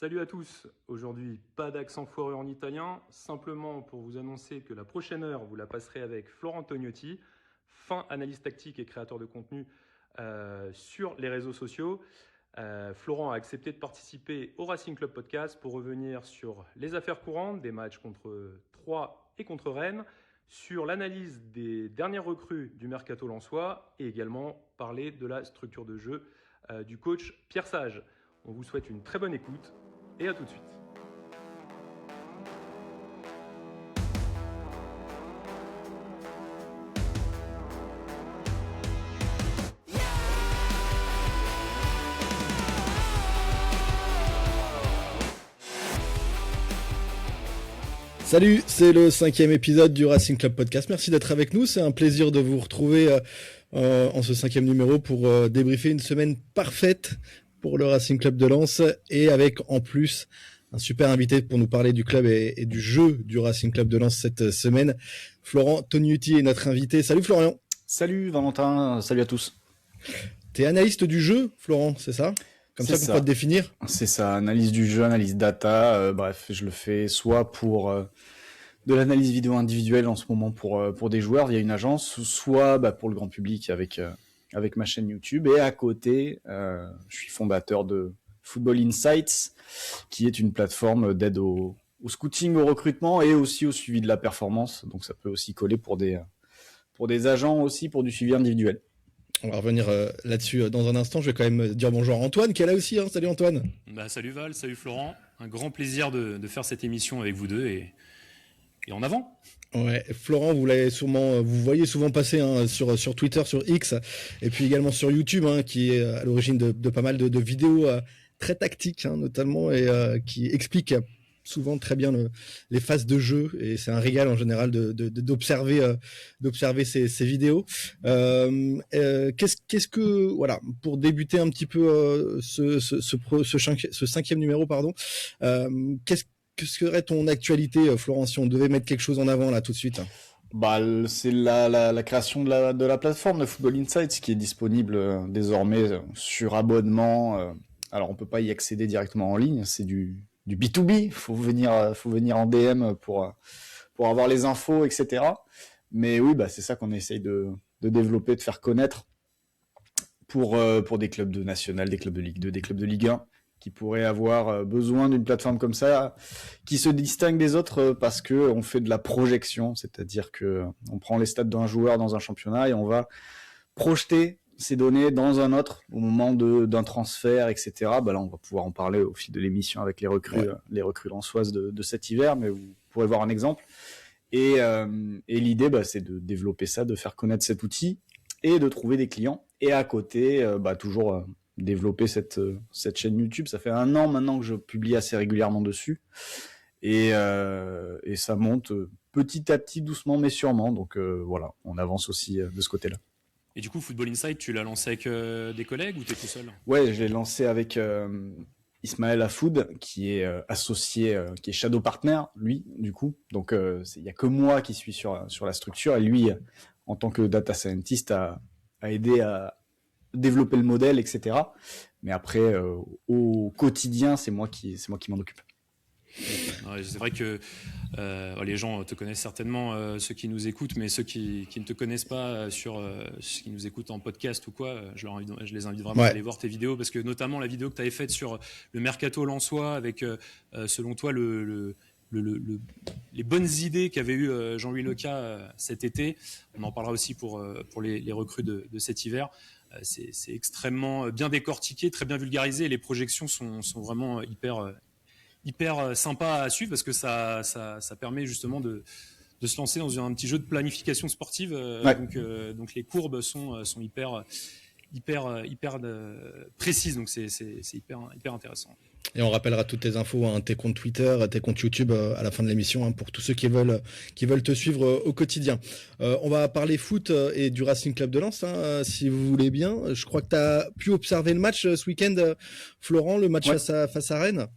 Salut à tous, aujourd'hui pas d'accent foireux en italien, simplement pour vous annoncer que la prochaine heure vous la passerez avec Florent Tognotti, fin analyste tactique et créateur de contenu sur les réseaux sociaux. Florent a accepté de participer au Racing Club Podcast pour revenir sur les affaires courantes des matchs contre Troyes et contre Rennes, sur l'analyse des dernières recrues du Mercato lensois et également parler de la structure de jeu du coach Pierre Sage. On vous souhaite une très bonne écoute et à tout de suite. Salut, c'est le 5e épisode du Racing Club Podcast. Merci d'être avec nous. C'est un plaisir de vous retrouver en ce 5e numéro pour débriefer une semaine parfaite pour le Racing Club de Lens et avec en plus un super invité pour nous parler du club et du jeu du Racing Club de Lens cette semaine. Florent Tognotti est notre invité. Salut Florian. Salut Valentin, salut à tous. T'es analyste du jeu, Florent, c'est ça ? Comme ça qu'on peut te définir ? C'est ça, analyse du jeu, analyse data, bref, je le fais soit pour de l'analyse vidéo individuelle en ce moment pour des joueurs via une agence, soit pour le grand public avec ma chaîne YouTube. Et à côté, je suis fondateur de Football Insights, qui est une plateforme d'aide au scouting, au recrutement et aussi au suivi de la performance. Donc ça peut aussi coller pour des agents aussi, pour du suivi individuel. On va revenir là-dessus dans un instant. Je vais quand même dire bonjour à Antoine qui est là aussi. Salut Antoine. Salut Val, salut Florent. Un grand plaisir de faire cette émission avec vous deux et en avant. Ouais, Florent, vous voyez souvent passer sur Twitter, sur X, et puis également sur YouTube, qui est à l'origine de pas mal de vidéos très tactiques, notamment, et qui explique souvent très bien les phases de jeu, et c'est un régal en général d'observer ces vidéos. Qu'est-ce que voilà, pour débuter un petit peu ce 5e numéro, pardon, qu'est-ce que serait ton actualité, Florent, si on devait mettre quelque chose en avant là tout de suite? C'est la création de la plateforme de Football Insights qui est disponible désormais sur abonnement. Alors on peut pas y accéder directement en ligne, c'est du B2B, faut venir en DM pour avoir les infos, etc. Mais oui, c'est ça qu'on essaye de développer, de faire connaître pour des clubs de national, des clubs de Ligue 2, des clubs de Ligue 1 qui pourraient avoir besoin d'une plateforme comme ça, qui se distingue des autres parce que on fait de la projection, c'est-à-dire que on prend les stats d'un joueur dans un championnat et on va projeter ces données dans un autre au moment d'un transfert, etc. Là, on va pouvoir en parler au fil de l'émission avec les recrues lensoises de cet hiver, mais vous pourrez voir un exemple. Et l'idée, c'est de développer ça, de faire connaître cet outil et de trouver des clients. Et à côté, toujours développer cette chaîne YouTube. Ça fait 1 an maintenant que je publie assez régulièrement dessus. Et ça monte petit à petit, doucement mais sûrement. Donc voilà, on avance aussi de ce côté-là. Et du coup, Football Insight, tu l'as lancé avec des collègues ou t'es tout seul ? Ouais, je l'ai lancé avec Ismaël Afoud, qui est associé, qui est shadow partner, lui, du coup. Donc, il y a que moi qui suis sur la structure. Et lui, en tant que data scientist, a aidé à développer le modèle, etc. Mais après, au quotidien, c'est moi qui m'en occupe. Ouais, c'est vrai que les gens te connaissent certainement, ceux qui nous écoutent, mais ceux qui ne te connaissent pas ceux qui nous écoutent en podcast ou quoi, je les invite vraiment à aller voir tes vidéos, parce que notamment la vidéo que tu avais faite sur le Mercato lensois avec, selon toi, les bonnes idées qu'avait eu Jean-Louis Leca cet été. On en parlera aussi pour les recrues de cet hiver. C'est extrêmement bien décortiqué, très bien vulgarisé, et les projections sont vraiment hyper sympa à suivre, parce que ça permet justement de se lancer dans un petit jeu de planification sportive. Donc les courbes sont hyper précises, donc c'est hyper intéressant. Et on rappellera toutes tes infos, tes comptes Twitter, tes comptes YouTube à la fin de l'émission, pour tous ceux qui veulent te suivre au quotidien. On va parler foot et du Racing Club de Lens, si vous voulez bien. Je crois que tu as pu observer le match ce week-end, Florent, le match face à Rennes.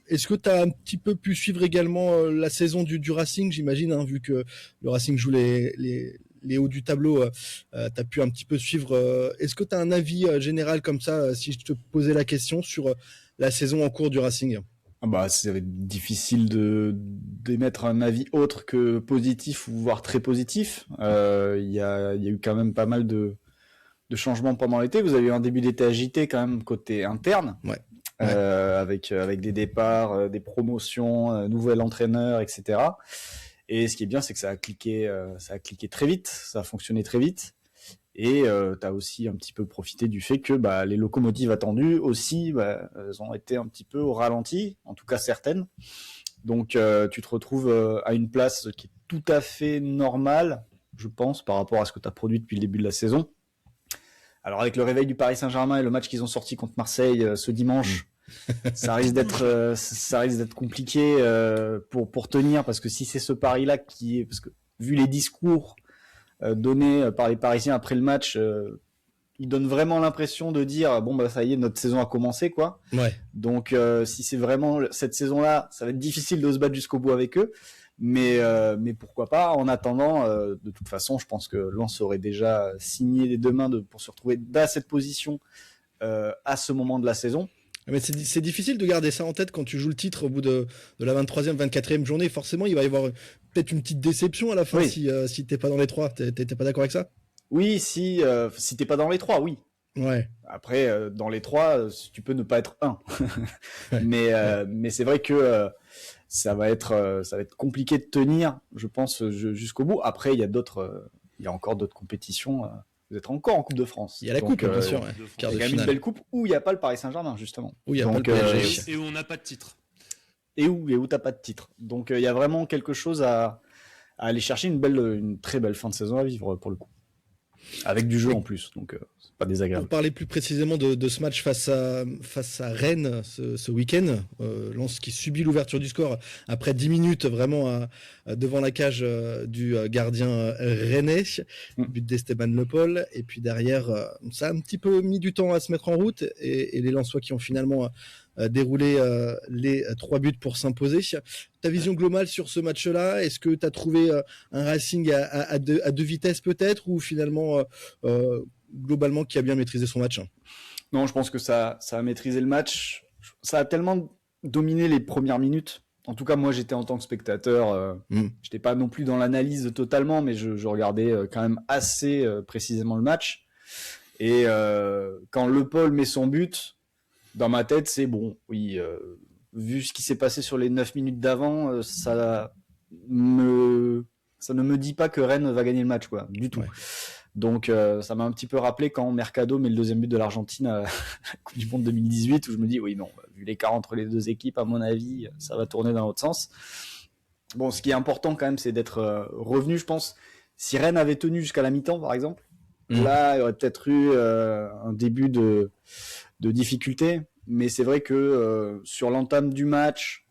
Est-ce que tu as un petit peu pu suivre également la saison du Racing, j'imagine, vu que le Racing joue les les hauts du tableau, tu as pu un petit peu suivre. Est-ce que tu as un avis général comme ça, si je te posais la question sur la saison en cours du Racing? Ah bah, c'est difficile d'émettre un avis autre que positif ou voire très positif. Il y a eu quand même pas mal de changements pendant l'été. Vous avez eu un début d'été agité quand même côté interne, Ouais. avec des départs, des promotions, nouvel entraîneur, etc. Et ce qui est bien, c'est que ça a cliqué très vite, ça a fonctionné très vite. Et tu as aussi un petit peu profité du fait que les locomotives attendues aussi, elles ont été un petit peu au ralenti, en tout cas certaines. Donc tu te retrouves à une place qui est tout à fait normale, je pense, par rapport à ce que tu as produit depuis le début de la saison. Alors avec le réveil du Paris Saint-Germain et le match qu'ils ont sorti contre Marseille ce dimanche, ça risque d'être compliqué pour tenir, parce que si c'est ce pari-là parce que vu les discours donnés par les Parisiens après le match, ils donnent vraiment l'impression de dire ça y est, notre saison a commencé, quoi. Ouais. Donc si c'est vraiment cette saison-là, ça va être difficile de se battre jusqu'au bout avec eux. Mais pourquoi pas. En attendant, de toute façon, je pense que Lens aurait déjà signé les deux mains pour se retrouver dans cette position à ce moment de la saison. Mais c'est difficile de garder ça en tête quand tu joues le titre au bout de la 23e, 24e journée. Forcément, il va y avoir peut-être une petite déception à la fin, si t'es pas dans les trois. T'es pas d'accord avec ça? Oui, si t'es pas dans les trois, oui. Ouais. Après, dans les trois, tu peux ne pas être un. Mais c'est vrai que ça va être compliqué de tenir, je pense, jusqu'au bout. Après, il y a encore d'autres compétitions. Vous êtes encore en Coupe de France. Il y a la coupe, bien sûr. Ouais. Il y a quand même une belle coupe où il n'y a pas le Paris Saint-Germain, justement. Où il n'y a pas le PSG. Et où on n'a pas de titre. Et où t'as pas de titre. Donc il y a vraiment quelque chose à aller chercher, une très belle fin de saison à vivre pour le coup. Avec du jeu en plus, donc c'est pas désagréable. Pour parler plus précisément de ce match face à Rennes ce week-end, Lens qui subit l'ouverture du score après 10 minutes vraiment devant la cage du gardien rennais, but d'Esteban Le Paul, et puis derrière ça a un petit peu mis du temps à se mettre en route, et les Lensois qui ont finalement déroulé les 3 buts pour s'imposer. Ta vision globale sur ce match-là, est-ce que tu as trouvé un Racing à deux vitesses peut-être, ou finalement globalement qui a bien maîtrisé son match? Non, je pense que ça a maîtrisé le match. Ça a tellement dominé les premières minutes. En tout cas, moi, j'étais en tant que spectateur. J'étais pas non plus dans l'analyse totalement, mais je regardais quand même assez précisément le match. Et quand Le Paul met son but, dans ma tête, c'est bon. Oui, vu ce qui s'est passé sur les 9 minutes d'avant, ça ne me dit pas que Rennes va gagner le match, quoi, du tout. Ouais. Donc ça m'a un petit peu rappelé quand Mercado met le deuxième but de l'Argentine à la Coupe du Monde 2018, où je me dis, oui, non, vu l'écart entre les deux équipes, à mon avis, ça va tourner dans l'autre sens. Bon, ce qui est important quand même, c'est d'être revenu, je pense. Si Rennes avait tenu jusqu'à la mi-temps, par exemple, là, il y aurait peut-être eu un début de difficultés. Mais c'est vrai que sur l'entame du match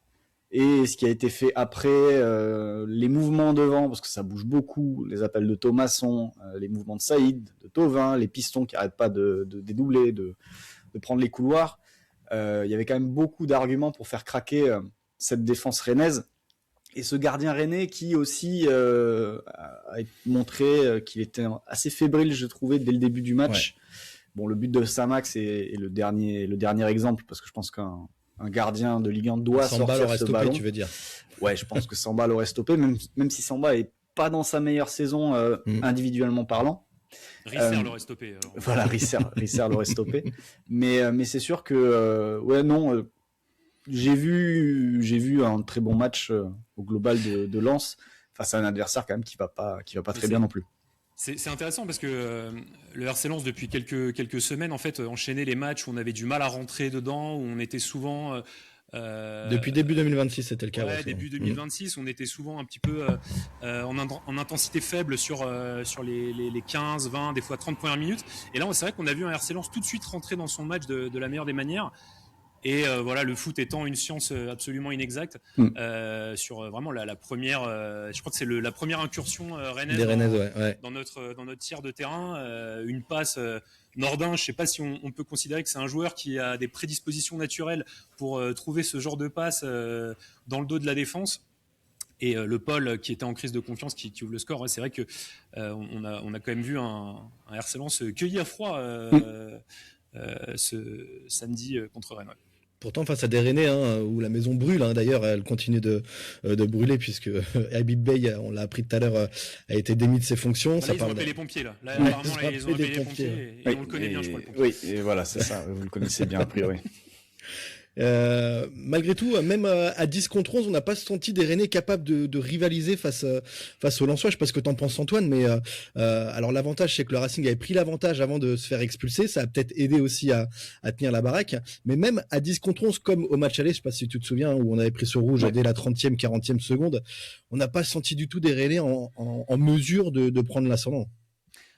et ce qui a été fait après, les mouvements devant, parce que ça bouge beaucoup, les appels de Thomasson, les mouvements de Saïd, de Thauvin, les pistons qui n'arrêtent pas de dédoubler, de prendre les couloirs, il y avait quand même beaucoup d'arguments pour faire craquer cette défense rennaise. Et ce gardien rennais qui aussi a montré qu'il était assez fébrile, je trouvais, dès le début du match. Ouais. Bon, le but de Samax est le dernier exemple, parce que je pense qu'un gardien de Ligue 1 doit sortir ce ballon. Tu veux dire? Ouais, je pense que Samba l'aurait stoppé, même si Samba est pas dans sa meilleure saison individuellement parlant. Risser l'aurait stoppé. Alors. Voilà, Risser l'aurait stoppé. Mais c'est sûr que j'ai vu un très bon match au global de Lens face à un adversaire quand même qui va pas très bien non plus. C'est intéressant parce que le RC Lens, depuis quelques semaines, en fait, enchaînait les matchs où on avait du mal à rentrer dedans, où on était souvent... depuis début 2026, c'était le cas. Ouais, début 2026, on était souvent un petit peu en intensité faible sur les 15, 20, des fois 30 premières minutes. Et là, c'est vrai qu'on a vu un RC Lens tout de suite rentrer dans son match de la meilleure des manières. Et voilà, le foot étant une science absolument inexacte, sur vraiment la première, je crois que c'est la première incursion rennaise dans notre tiers de terrain, une passe Nordin. Je sais pas si on peut considérer que c'est un joueur qui a des prédispositions naturelles pour trouver ce genre de passe dans le dos de la défense. et le Paul qui était en crise de confiance qui ouvre le score. Ouais, c'est vrai que on a quand même vu un RC Lens cueilli à froid ce samedi contre Rennes. Ouais. Pourtant, face à des Rennais, où la maison brûle, d'ailleurs, elle continue de brûler, puisque Habib Bey, on l'a appris tout à l'heure, a été démis de ses fonctions. Là, ils ont appelé les pompiers, là. Apparemment, ils ont appelé les pompiers, et on le connaît bien, je crois, le pompier. Oui, et voilà, c'est ça, vous le connaissez bien, a priori. Malgré tout, même à 10 contre 11, on n'a pas senti des Rennais capables de rivaliser face aux Lensois. Je sais pas ce que t'en penses, Antoine, mais alors l'avantage, c'est que le Racing avait pris l'avantage avant de se faire expulser. Ça a peut-être aidé aussi à tenir la baraque. Mais même à 10 contre 11, comme au match aller, je sais pas si tu te souviens, où on avait pris sur rouge dès la 30e, 40e seconde, on n'a pas senti du tout des Rennais en mesure de prendre l'ascendant.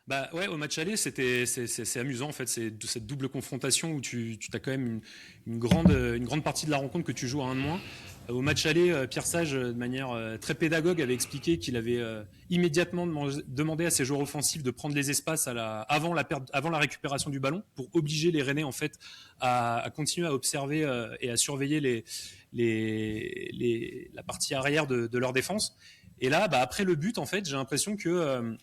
Bah ouais, au match aller, c'est amusant en fait, c'est de cette double confrontation où tu as quand même une grande partie de la rencontre que tu joues à 1 de moins. Au match aller, Pierre Sage, de manière très pédagogue, avait expliqué qu'il avait immédiatement demandé à ses joueurs offensifs de prendre les espaces avant la récupération du ballon pour obliger les Rennais en fait à continuer à observer et à surveiller la partie arrière de leur défense. Et là, après le but, en fait, j'ai l'impression que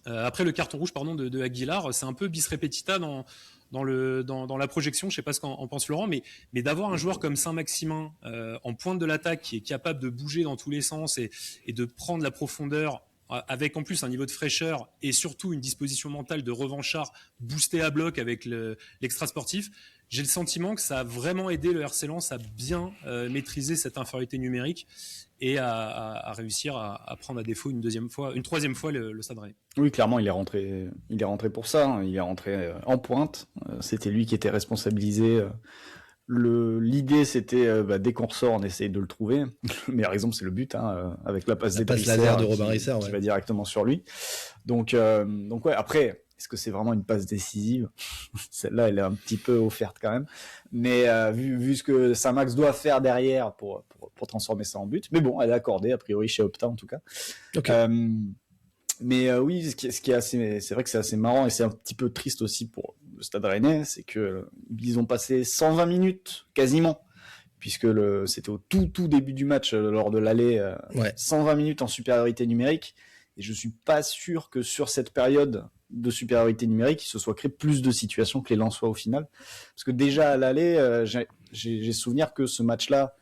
après le carton rouge de Aguilar, c'est un peu bis repetita dans la projection. Je sais pas ce qu'en pense Laurent, mais d'avoir un joueur comme Saint-Maximin en pointe de l'attaque qui est capable de bouger dans tous les sens et de prendre la profondeur avec en plus un niveau de fraîcheur et surtout une disposition mentale de revanchard boosté à bloc avec l'extra sportif. J'ai le sentiment que ça a vraiment aidé le RC Lens à bien maîtriser cette infériorité numérique et à réussir à prendre à défaut une troisième fois le Stade Rennais. Oui, clairement, il est rentré pour ça. Il est rentré en pointe. C'était lui qui était responsabilisé. L'idée, c'était dès qu'on ressort, on essaye de le trouver. Le meilleur exemple, c'est le but, avec la passe d'Adrissard de Robin Risser, qui va directement sur lui. Donc ouais. Après, est-ce que c'est vraiment une passe décisive? Celle-là, elle est un petit peu offerte quand même. Mais vu ce que Saint-Max doit faire derrière pour transformer ça en but. Mais bon, elle est accordée, a priori, chez Opta en tout cas. Okay. Mais oui, ce qui est c'est vrai que c'est assez marrant et c'est un petit peu triste aussi pour le Stade Rennais, c'est que ils ont passé 120 minutes quasiment, puisque c'était au tout début du match lors de l'aller, 120 minutes en supériorité numérique. Et je suis pas sûr que sur cette période de supériorité numérique, il se soit créé plus de situations que les Lensois au final, parce que déjà à l'aller, j'ai souvenir que ce match-là,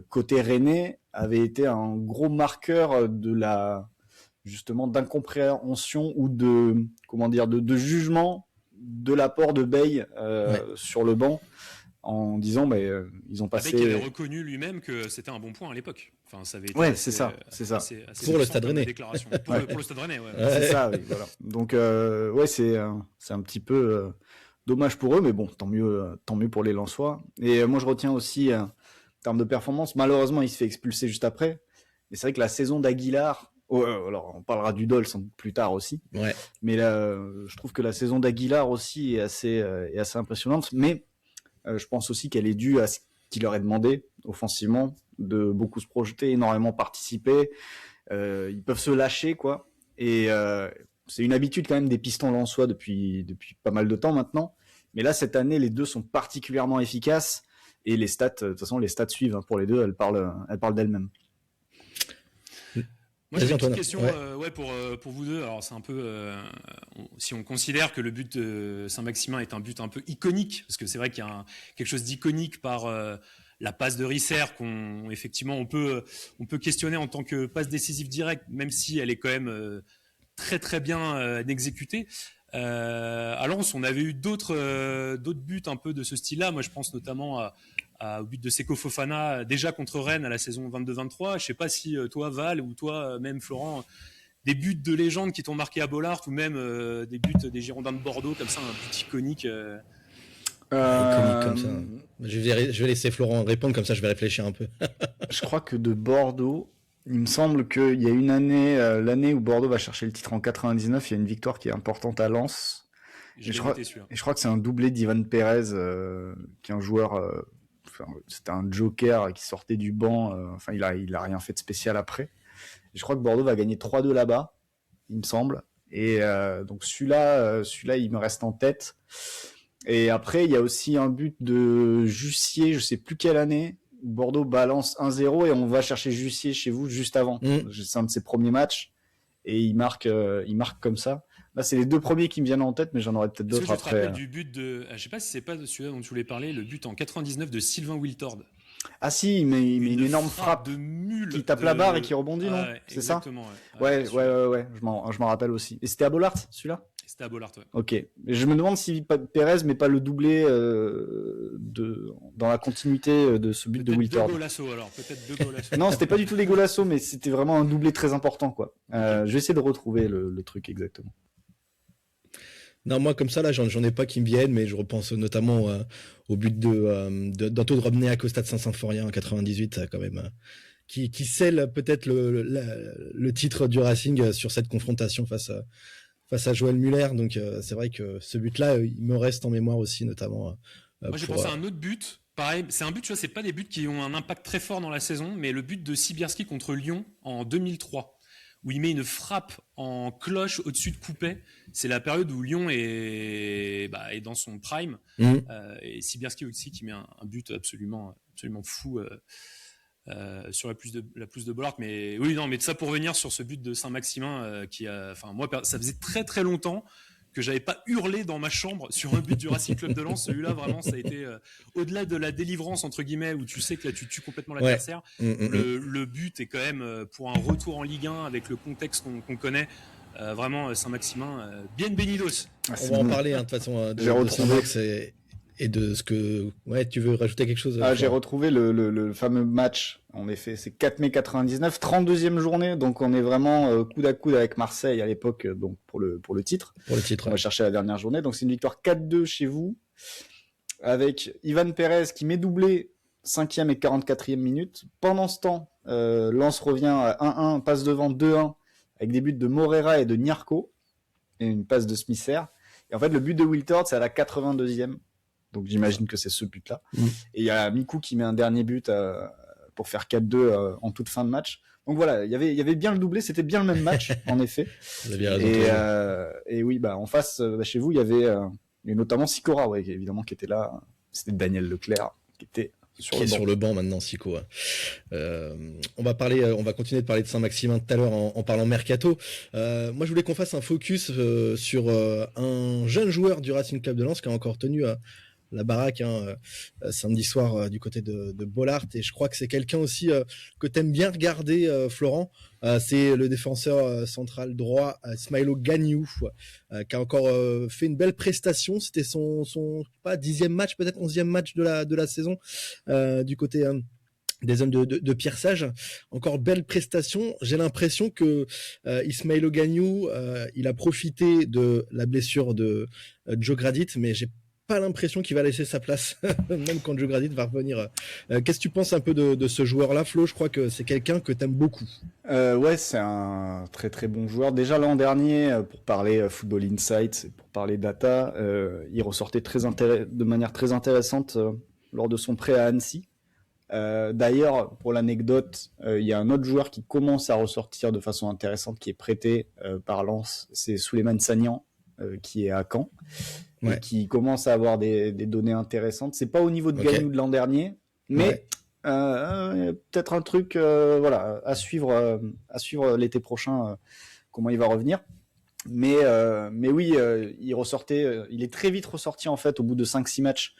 côté Rennais, avait été un gros marqueur justement d'incompréhension ou de jugement de l'apport de Bey sur le banc, en disant ils ont passé. Avec qui avait reconnu lui-même que c'était un bon point à l'époque. Enfin, ça avait été c'est ça. Assez pour le Stade Rennais. Pour le Stade Rennais, ouais. C'est ça, oui, voilà. Donc c'est un petit peu dommage pour eux, mais bon, tant mieux pour les Lensois. Et moi je retiens aussi en termes de performance, malheureusement il se fait expulser juste après. Mais c'est vrai que la saison d'Aguilar, alors on parlera du Dol sans doute plus tard aussi. Ouais. Mais là, je trouve que la saison d'Aguilar aussi est assez impressionnante. Mais je pense aussi qu'elle est due à ce qu'il leur est demandé offensivement, de beaucoup se projeter, énormément participer. Ils peuvent se lâcher, quoi. Et c'est une habitude quand même des Pistons lensois depuis pas mal de temps maintenant. Mais là, cette année, les deux sont particulièrement efficaces. Et les stats, de toute façon, les stats suivent pour les deux. Elles parlent d'elles-mêmes. Moi, j'ai une petite question pour vous deux. Alors, c'est un peu si on considère que le but de Saint-Maximin est un but un peu iconique, parce que c'est vrai qu'il y a quelque chose d'iconique par la passe de Risser qu'on effectivement on peut questionner en tant que passe décisive directe, même si elle est quand même très très bien exécutée. À Lens, on avait eu d'autres buts un peu de ce style-là. Moi, je pense notamment au but de Seko Fofana déjà contre Rennes à la saison 22-23. Je sais pas si toi Val ou toi même Florent, des buts de légende qui t'ont marqué à Bollaert ou même des buts des Girondins de Bordeaux comme ça, un but iconique. Iconique comme ça. Je vais laisser Florent répondre, comme ça je vais réfléchir un peu. Je crois que de Bordeaux, il me semble qu'il y a une année, l'année où Bordeaux va chercher le titre en 99, il y a une victoire qui est importante à Lens. Et je crois que c'est un doublé d'Ivan Perez, qui est un joueur, c'était un joker qui sortait du banc, il a rien fait de spécial après. Et je crois que Bordeaux va gagner 3-2 là-bas, il me semble. Et donc celui-là, il me reste en tête. Et après, il y a aussi un but de Jussier, je sais plus quelle année, Bordeaux balance 1-0 et on va chercher Jussier chez vous juste avant. C'est un de ses premiers matchs et il marque comme ça. Là, c'est les deux premiers qui me viennent en tête, mais j'en aurais peut-être d'autres après. Est-ce que tu te rappelles du but de... Je sais pas si c'est pas celui-là dont tu voulais parler, le but en 99 de Sylvain Wiltord. Ah si, il met une énorme frappe de mule qui tape la barre et qui rebondit, non? C'est ça? Ouais. Je m'en rappelle aussi. Et c'était à Bollaert, celui-là? C'était à Bollaert, ouais. Ok. Mais je me demande si Pérez met pas le doublé dans la continuité de ce but de Wiltord. Peut-être deux Golasso. Non, c'était pas du tout des Golasso, mais c'était vraiment un doublé très important, quoi. Je vais essayer de retrouver le truc exactement. Non, moi, comme ça, là, j'en ai pas qui me viennent, mais je repense notamment au but d'Anto de Robneak au Stade Saint-Symphorien en 98, quand même, qui scelle peut-être le titre du Racing sur cette confrontation face à Joël Muller. Donc, c'est vrai que ce but-là, il me reste en mémoire aussi, notamment. Moi, j'ai pensé à un autre but. Pareil, c'est un but, tu vois, c'est pas des buts qui ont un impact très fort dans la saison, mais le but de Sibierski contre Lyon en 2003. Où il met une frappe en cloche au-dessus de Coupet. C'est la période où Lyon est dans son prime. Et Sibierski aussi qui met un but absolument fou sur la plus de Bollaert. Mais oui, non, mais ça pour revenir sur ce but de Saint-Maximin moi, ça faisait très très longtemps que j'avais pas hurlé dans ma chambre sur un but du Racing Club de Lens. Celui-là, vraiment, ça a été au-delà de la délivrance entre guillemets où tu sais que là tu tues complètement l'adversaire. Le but est quand même pour un retour en Ligue 1 avec le contexte qu'on connaît. Vraiment, Saint-Maximin, bienvenidos. On va en parler de toute façon de Saint-Max et de ce que... Ouais, tu veux rajouter quelque chose? J'ai retrouvé le fameux match, en effet, c'est 4 mai 99, 32e journée, donc on est vraiment coude à coude avec Marseille à l'époque, donc pour le titre. Pour le titre, on va chercher la dernière journée, donc c'est une victoire 4-2 chez vous, avec Ivan Pérez qui met doublé 5e et 44e minute. Pendant ce temps, Lens revient à 1-1, passe devant 2-1, avec des buts de Morera et de Nyarko, et une passe de Smisser. Et en fait, le but de Wiltord, c'est à la 82e. Donc j'imagine que c'est ce but-là. Et il y a Mikou qui met un dernier but pour faire 4-2 en toute fin de match. Donc voilà, il y avait bien le doublé, c'était bien le même match, en effet. Vous avez raison. Et oui, en face, chez vous, il y avait notamment Sikora, évidemment, qui était là. C'était Daniel Leclerc, qui était sur le banc maintenant, Sico. On va continuer de parler de Saint-Maximin tout à l'heure en parlant mercato. Moi, je voulais qu'on fasse un focus sur un jeune joueur du Racing Club de Lens qui a encore tenu la baraque samedi soir du côté de Bollaert, et je crois que c'est quelqu'un aussi que t'aimes bien regarder, Florent. C'est le défenseur central droit Smailo Gagnou, qui a encore fait une belle prestation. C'était son 10e match, peut-être 11e match de la saison du côté des hommes de Pierre Sage. Encore belle prestation. J'ai l'impression que Ismailo Gagnou, il a profité de la blessure de Joe Gradit, mais j'ai pas l'impression qu'il va laisser sa place, même quand Joe Gradit va revenir. Qu'est-ce que tu penses un peu de ce joueur-là, Flo? Je crois que c'est quelqu'un que t'aimes beaucoup. Ouais, c'est un très très bon joueur. Déjà l'an dernier, pour parler Football Insights, pour parler data, il ressortait de manière très intéressante lors de son prêt à Annecy. D'ailleurs, pour l'anecdote, il y a un autre joueur qui commence à ressortir de façon intéressante, qui est prêté par Lens, c'est Souleymane Sagnan, qui est à Caen. Et qui commence à avoir des données intéressantes. C'est pas au niveau de Gagnou de l'an dernier, mais peut-être un truc à suivre l'été prochain, comment il va revenir. Mais oui, il est très vite ressorti en fait au bout de 5-6 matchs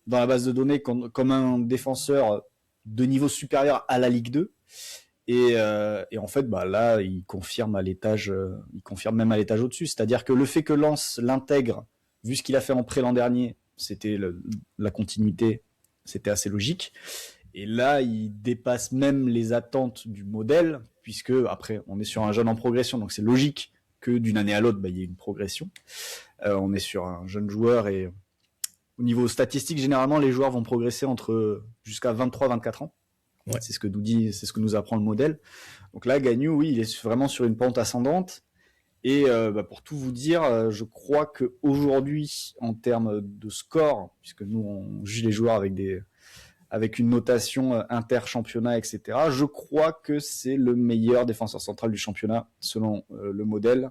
dans la base de données comme un défenseur de niveau supérieur à la Ligue 2. Et en fait, là, il confirme même à l'étage au-dessus. C'est-à-dire que le fait que Lens l'intègre, vu ce qu'il a fait en prêt l'an dernier, c'était la continuité, c'était assez logique. Et là, il dépasse même les attentes du modèle, puisque après, on est sur un jeune en progression, donc c'est logique que d'une année à l'autre, il y ait une progression. On est sur un jeune joueur et au niveau statistique, généralement, les joueurs vont progresser jusqu'à 23-24 ans. Ouais. C'est ce que nous apprend le modèle. Donc là, Gagnou, oui, il est vraiment sur une pente ascendante. Et pour tout vous dire, je crois qu'aujourd'hui, en termes de score, puisque nous on juge les joueurs avec une notation inter-championnat, etc., je crois que c'est le meilleur défenseur central du championnat selon le modèle,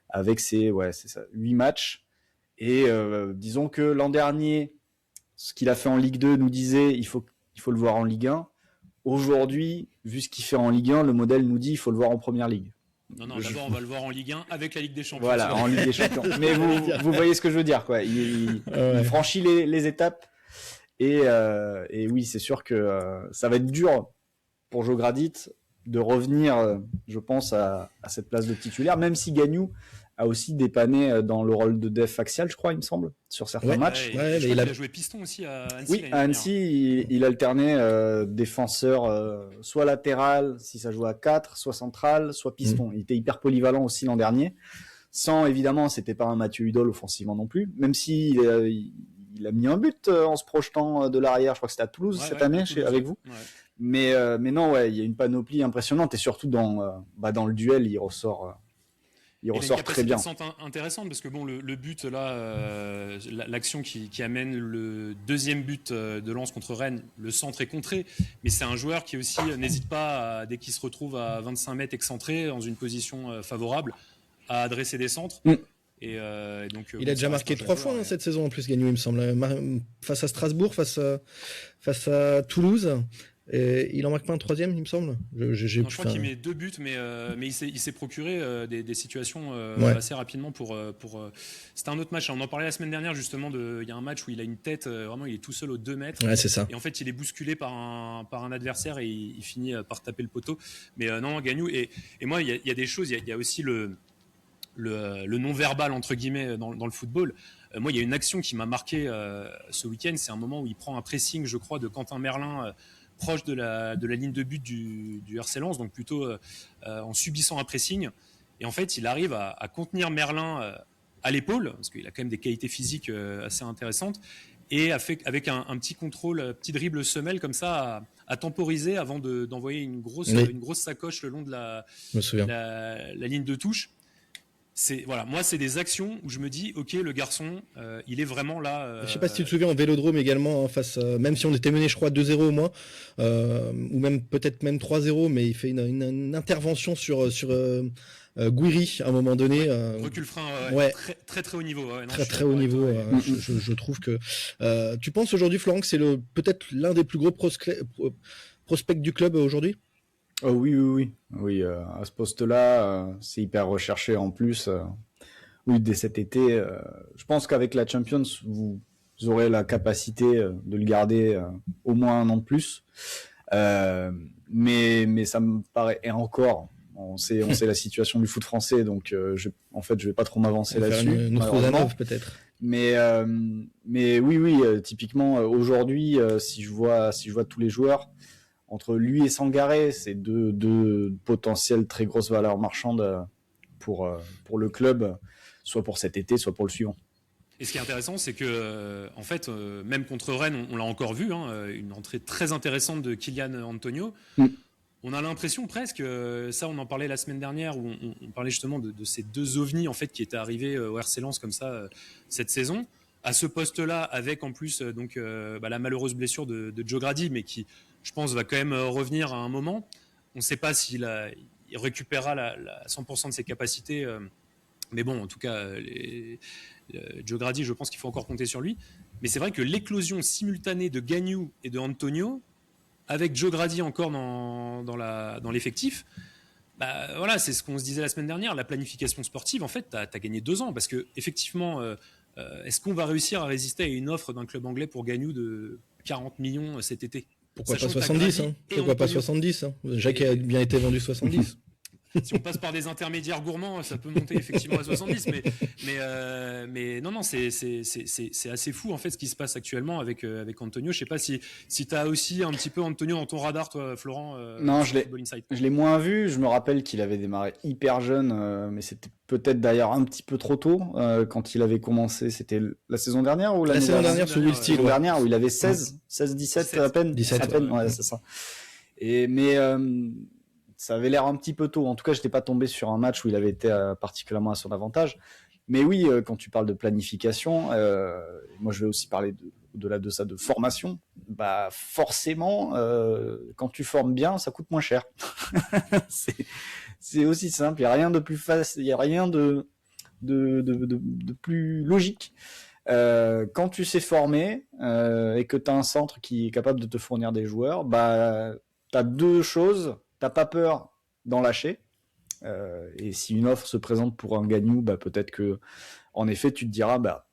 avec ses 8 matchs. Et disons que l'an dernier, ce qu'il a fait en Ligue 2 nous disait il faut il faut le voir en Ligue 1. Aujourd'hui, vu ce qu'il fait en Ligue 1, le modèle nous dit il faut le voir en Première Ligue. Non, d'abord, on va le voir en Ligue 1 avec la Ligue des Champions. Voilà, en Ligue des Champions. Mais vous voyez ce que je veux dire, quoi. Il franchit les étapes. Et oui, c'est sûr que ça va être dur pour Jo Gradit de revenir, je pense, à cette place de titulaire, même si Gagnou a aussi dépanné dans le rôle de def axial, je crois, il me semble, sur certains matchs. Il a joué piston aussi à Annecy. Oui, à Annecy, il alternait défenseur soit latéral, si ça jouait à 4, soit central, soit piston. Il était hyper polyvalent aussi l'an dernier. Sans, évidemment, c'était pas un Mathieu Hudol offensivement non plus, même si il a mis un but en se projetant de l'arrière. Je crois que c'était à Toulouse cette année, avec vous. Ouais. Mais non, il y a une panoplie impressionnante et surtout dans le duel, il ressort très bien. C'est intéressante parce que bon, le but là, l'action qui amène le deuxième but de Lens contre Rennes, le centre est contré, mais c'est un joueur qui aussi n'hésite pas, dès qu'il se retrouve à 25 mètres excentré dans une position favorable, à adresser des centres. Et donc, il a déjà marqué 3 fois cette saison en plus, Gagnou, il me semble, face à Strasbourg, face à Toulouse. Et il en marque pas un troisième, il me semble. Je crois qu'il met 2 buts, mais il s'est procuré des situations assez rapidement pour. C'était un autre match. On en parlait la semaine dernière justement. Il y a un match où il a une tête vraiment, il est tout seul aux 2 mètres. Ouais, c'est ça. Et en fait, il est bousculé par un adversaire et il finit par taper le poteau. Mais non, Gagnou. Et moi, il y a des choses. Il y a aussi le non-verbal entre guillemets dans le football. Moi, il y a une action qui m'a marqué ce week-end. C'est un moment où il prend un pressing, je crois, de Quentin Merlin. Proche de la ligne de but du RC Lens, donc plutôt en subissant un pressing. Et en fait, il arrive à contenir Merlin à l'épaule, parce qu'il a quand même des qualités physiques assez intéressantes, et avec un petit contrôle, un petit dribble semelle comme ça, à temporiser avant d'envoyer une grosse sacoche le long de la ligne de touche. Moi, c'est des actions où je me dis, ok, le garçon, il est vraiment là. Je sais pas si tu te souviens en Vélodrome également, même si on était mené, je crois, 2-0 au moins, ou même peut-être même 3-0, mais il fait une intervention sur Gouiri à un moment donné. Recul frein, très très très haut niveau. Très haut niveau. Je trouve que. Tu penses aujourd'hui, Florent, que c'est peut-être l'un des plus gros prospects du club aujourd'hui? Oui. À ce poste-là, c'est hyper recherché en plus. Oui, dès cet été, je pense qu'avec la Champions, vous aurez la capacité de le garder au moins un an de plus. Mais ça me paraît, et encore, on sait la situation du foot français, donc je vais pas trop m'avancer là-dessus. Une Rozanov peut-être. Mais oui, typiquement aujourd'hui, si je vois tous les joueurs. Entre lui et Sangaré, c'est deux potentielles très grosses valeurs marchandes pour le club, soit pour cet été, soit pour le suivant. Et ce qui est intéressant, c'est que, en fait, même contre Rennes, on l'a encore vu, une entrée très intéressante de Kylian Antonio. On a l'impression presque, ça on en parlait la semaine dernière, où on parlait justement de ces 2 ovnis en fait, qui étaient arrivés au RC Lens comme ça cette saison. À ce poste-là, avec en plus la malheureuse blessure de Jo Grady, mais qui, je pense, va quand même revenir à un moment. On ne sait pas s'il récupérera 100% de ses capacités. Mais bon, en tout cas, Jo Grady, je pense qu'il faut encore compter sur lui. Mais c'est vrai que l'éclosion simultanée de Gagnou et de Antonio, avec Jo Grady encore dans l'effectif, c'est ce qu'on se disait la semaine dernière. La planification sportive, en fait, tu as gagné 2 ans. Parce que effectivement, est-ce qu'on va réussir à résister à une offre d'un club anglais pour Gagnou de 40 millions cet été? Pourquoi pas 70 Pourquoi pas 70 Jacques a bien été vendu 70. Si on passe par des intermédiaires gourmands, ça peut monter effectivement à 70, mais non, c'est assez fou en fait ce qui se passe actuellement avec Antonio. Je sais pas si tu as aussi un petit peu Antonio dans ton radar, toi, Florent. Non, je l'ai moins vu. Je me rappelle qu'il avait démarré hyper jeune, mais c'était peut-être d'ailleurs un petit peu trop tôt quand il avait commencé. C'était la saison dernière ou la saison dernière sous Will Steele, dernière où il avait 17 à peine. 17 à peine, ouais, c'est ça. Mais ça avait l'air un petit peu tôt. En tout cas, je n'étais pas tombé sur un match où il avait été particulièrement à son avantage. Mais oui, quand tu parles de planification, moi je vais aussi parler au-delà de ça de formation. Forcément, quand tu formes bien, ça coûte moins cher. c'est aussi simple. Il n'y a rien de plus facile, il n'y a rien de plus logique Quand tu sais former et que tu as un centre qui est capable de te fournir des joueurs, bah, tu as deux choses. Tu n'as pas peur d'en lâcher. Et si une offre se présente pour un Gagnou, bah, peut-être que, en effet, tu te diras, bah,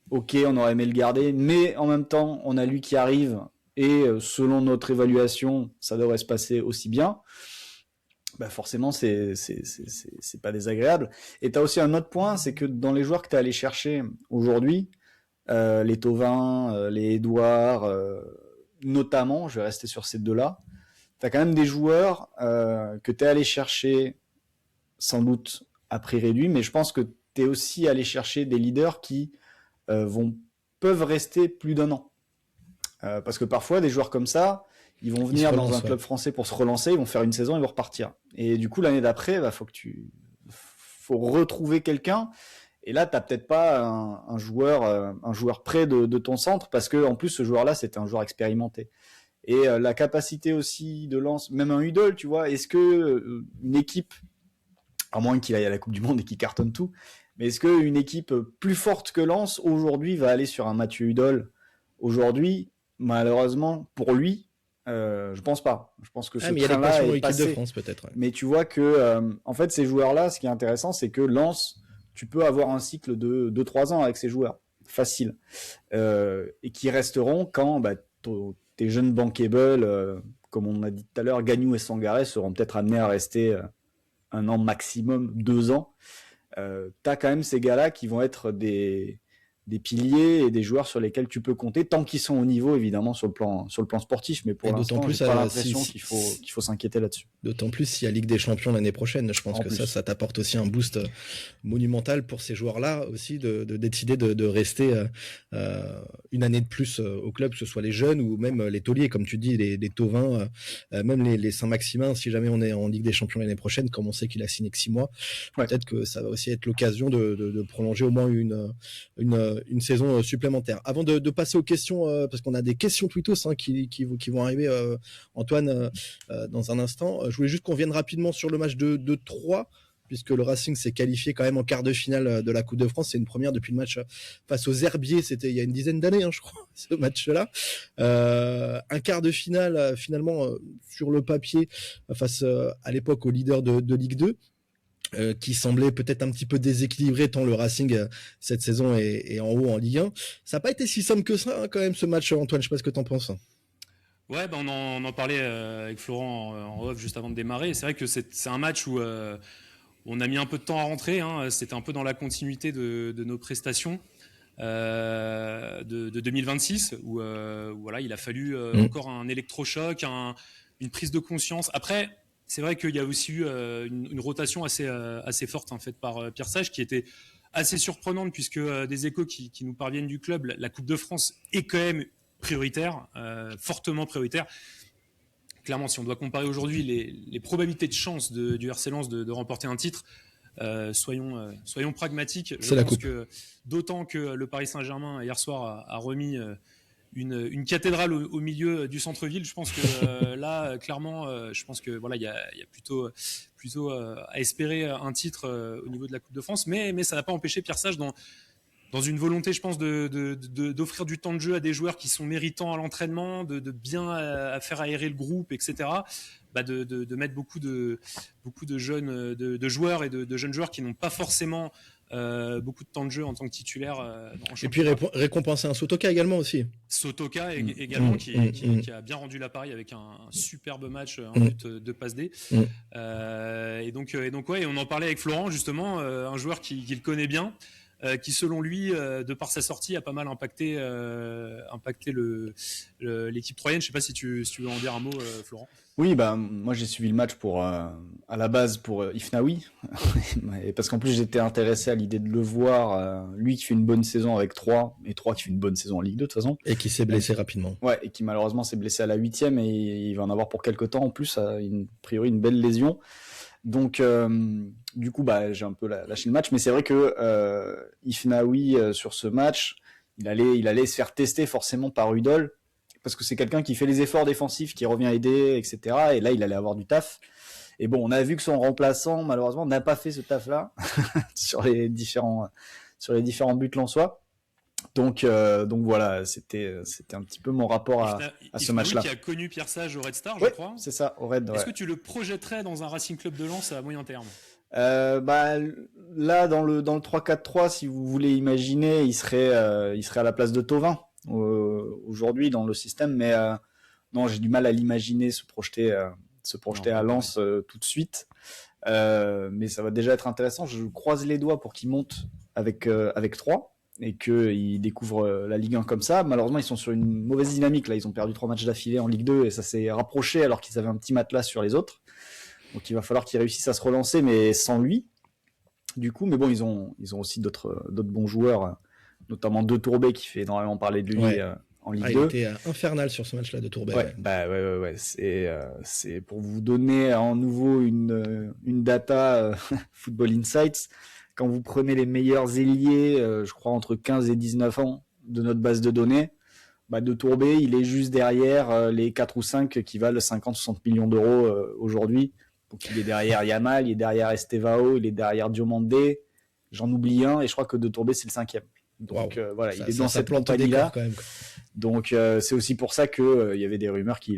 ok, on aurait aimé le garder, mais en même temps, on a lui qui arrive et selon notre évaluation, ça devrait se passer aussi bien. Bah forcément, c'est pas désagréable. Et tu as aussi un autre point, c'est que dans les joueurs que tu es allé chercher aujourd'hui, les Thauvin, les Édouard, notamment, je vais rester sur ces deux-là, tu as quand même des joueurs que tu es allé chercher sans doute à prix réduit, mais je pense que tu es aussi allé chercher des leaders qui peuvent rester plus d'un an. Parce que parfois, des joueurs comme ça, ils vont venir dans un club français pour se relancer, ils vont faire une saison, ils vont repartir. Et du coup, l'année d'après, bah, faut retrouver quelqu'un. Et là, tu n'as peut-être pas un joueur près de ton centre, parce que en plus, ce joueur-là, c'était un joueur expérimenté. Et la capacité aussi de Lens, même un Hudol, tu vois, est-ce que une équipe, à moins qu'il aille à la Coupe du Monde et qu'il cartonne tout, mais est-ce qu'une équipe plus forte que Lens, aujourd'hui, va aller sur un Mathieu Hudol aujourd'hui? Malheureusement, pour lui, je pense pas. Je pense que ce train-là est passé. De France, peut-être. Ouais. Mais tu vois que, en fait, ces joueurs-là, ce qui est intéressant, c'est que Lens, tu peux avoir un cycle de 2-3 ans avec ces joueurs. Facile. Et qui resteront quand bah, tes jeunes bankable, comme on a dit tout à l'heure, Gagnou et Sangaré seront peut-être amenés à rester 1 an maximum, 2 ans. T'as quand même ces gars-là qui vont être des piliers et des joueurs sur lesquels tu peux compter, tant qu'ils sont au niveau, évidemment, sur le plan sportif. Mais pour l'instant, j'ai pas l'impression qu'il faut s'inquiéter là-dessus. D'autant plus s'il y a Ligue des Champions l'année prochaine. Je pense que ça t'apporte aussi un boost monumental pour ces joueurs-là aussi, de décider de rester une année de plus au club, que ce soit les jeunes ou même les tauliers, comme tu dis, les Thauvin, même les Saint-Maximin, si jamais on est en Ligue des Champions l'année prochaine, comme on sait qu'il a signé que 6 mois, peut-être que ça va aussi être l'occasion de prolonger au moins une saison supplémentaire. Avant de passer aux questions, parce qu'on a des questions tweetos qui vont arriver, Antoine, dans un instant. Je voulais juste qu'on vienne rapidement sur le match de Troyes, puisque le Racing s'est qualifié quand même en quart de finale de la Coupe de France. C'est une première depuis le match face aux Herbiers. C'était il y a une dizaine d'années, je crois, ce match-là. Un quart de finale, finalement, sur le papier, face à l'époque au leader de Ligue 2. Qui semblait peut-être un petit peu déséquilibré tant le Racing cette saison est en haut en Ligue 1. Ça n'a pas été si simple que ça quand même ce match, Antoine, je sais pas ce que tu en penses. Ouais, on en parlait avec Florent en off juste avant de démarrer. C'est vrai que c'est un match où on a mis un peu de temps à rentrer. C'était un peu dans la continuité de nos prestations de 2026 où voilà, il a fallu encore un électrochoc, une prise de conscience. Après, c'est vrai qu'il y a aussi eu une rotation assez forte faite par Pierre Sage, qui était assez surprenante, puisque des échos qui nous parviennent du club, la Coupe de France est quand même prioritaire, fortement prioritaire. Clairement, si on doit comparer aujourd'hui les probabilités de chance du RC Lens de remporter un titre, soyons pragmatiques. Je pense que d'autant que le Paris Saint-Germain hier soir a remis une cathédrale au milieu du centre-ville. Je pense que là, clairement, je pense que voilà, il y a plutôt à espérer un titre au niveau de la Coupe de France, mais ça n'a pas empêché Pierre Sage dans une volonté, je pense, d'offrir du temps de jeu à des joueurs qui sont méritants à l'entraînement, de bien faire aérer le groupe, etc. De mettre beaucoup de jeunes de joueurs et de jeunes joueurs qui n'ont pas forcément beaucoup de temps de jeu en tant que titulaire. Et puis récompenser un Sotoka également aussi. Sotoka également qui a bien rendu l'appareil avec un superbe match, un but de passe D. Et donc ouais, on en parlait avec Florent justement, un joueur qui le connaît bien. Qui selon lui, de par sa sortie, a pas mal impacté l'équipe troyenne. Je sais pas si tu veux en dire un mot, Florent. Oui, moi j'ai suivi le match à la base pour Ifnaoui, parce qu'en plus j'étais intéressé à l'idée de le voir, lui qui fait une bonne saison avec Troyes, et Troyes qui fait une bonne saison en Ligue 2 de toute façon. Et qui s'est blessé rapidement. Ouais, et qui malheureusement s'est blessé à la 8e, et il va en avoir pour quelques temps en plus, a priori une belle lésion. Donc du coup j'ai un peu lâché le match, mais c'est vrai que Ifnaoui sur ce match, il allait se faire tester forcément par Hudol, parce que c'est quelqu'un qui fait les efforts défensifs, qui revient aider, etc. Et là il allait avoir du taf. Et bon, on a vu que son remplaçant malheureusement n'a pas fait ce taf là sur les différents buts lensois. Donc voilà, c'était un petit peu mon rapport à ce match-là. Qui a connu Pierre Sage au Red Star, je Ouais, crois. c'est ça, au Red. Est-ce que tu le projetterais dans un Racing Club de Lens à moyen terme? Bah là dans le 3-4-3, si vous voulez imaginer, il serait à la place de Thauvin aujourd'hui dans le système, mais non, j'ai du mal à l'imaginer se projeter à Lens tout de suite. Mais ça va déjà être intéressant. Je croise les doigts pour qu'il monte avec 3 et qu'il découvre la Ligue 1 comme ça. Malheureusement, ils sont sur une mauvaise dynamique. Là, ils ont perdu 3 matchs d'affilée en Ligue 2 et ça s'est rapproché alors qu'ils avaient un petit matelas sur les autres. Donc il va falloir qu'ils réussissent à se relancer, mais sans lui. Du coup, mais bon, ils ont aussi d'autres bons joueurs, notamment De Tourbet qui fait énormément parler de lui en Ligue 2. Il était infernal sur ce match-là, De Tourbet. Ouais. C'est pour vous donner en nouveau une data Football Insights. Quand vous prenez les meilleurs ailiers, je crois entre 15 et 19 ans de notre base de données, De Tourbet, il est juste derrière les 4 ou 5 qui valent 50-60 millions d'euros aujourd'hui. Donc il est derrière Yamal, il est derrière Estevao, il est derrière Diomandé. J'en oublie un et je crois que De Tourbet c'est le 5e. Donc voilà, il est dans cette compagnie-là. Donc c'est aussi pour ça que il y avait des rumeurs qui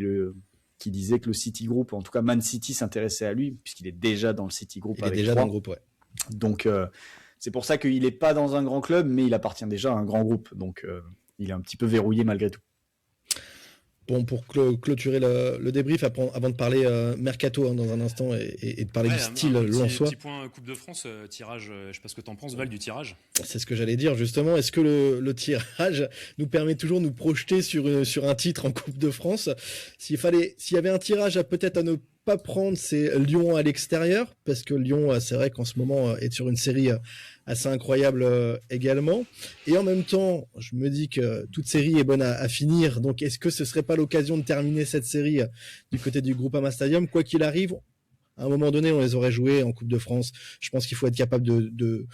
disaient que le City Group, en tout cas Man City, s'intéressait à lui puisqu'il est déjà dans le City Group. Il est déjà dans le groupe, ouais. Donc c'est pour ça qu'il n'est pas dans un grand club, mais il appartient déjà à un grand groupe. Donc il est un petit peu verrouillé malgré tout. Bon, pour clôturer le débrief, avant de parler mercato dans un instant et de parler du style lensois. Petit point Coupe de France, tirage, je sais pas ce que t'en penses, Val, du tirage. C'est ce que j'allais dire justement. Est-ce que le tirage nous permet toujours de nous projeter sur un titre en Coupe de France? S'il y avait un tirage peut-être à ne pas prendre, c'est Lyon à l'extérieur, parce que Lyon, c'est vrai qu'en ce moment est sur une série assez incroyable également. Et en même temps, je me dis que toute série est bonne à finir. Donc, est-ce que ce serait pas l'occasion de terminer cette série du côté du Groupama Stadium? Quoi qu'il arrive, à un moment donné, on les aurait joués en Coupe de France. Je pense qu'il faut être capable de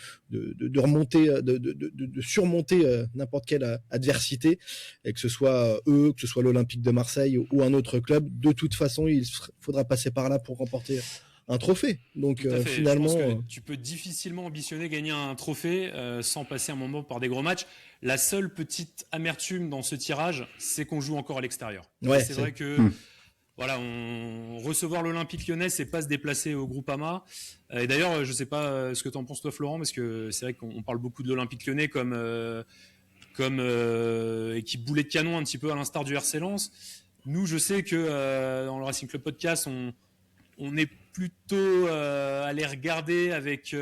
remonter, de surmonter n'importe quelle adversité, et que ce soit eux, que ce soit l'Olympique de Marseille ou un autre club. De toute façon, il faudra passer par là pour remporter un trophée. Donc finalement, je pense que tu peux difficilement ambitionner gagner un trophée sans passer un moment par des gros matchs. La seule petite amertume dans ce tirage, c'est qu'on joue encore à l'extérieur. Ouais, c'est vrai que voilà, recevoir l'Olympique Lyonnais, c'est pas se déplacer au Groupama. Et d'ailleurs, je sais pas ce que t'en penses toi, Florent, parce que c'est vrai qu'on parle beaucoup de l'Olympique Lyonnais comme équipe boulet de canon un petit peu à l'instar du RC Lens. Nous, je sais que dans le Racing Club Podcast, on est plutôt à les regarder avec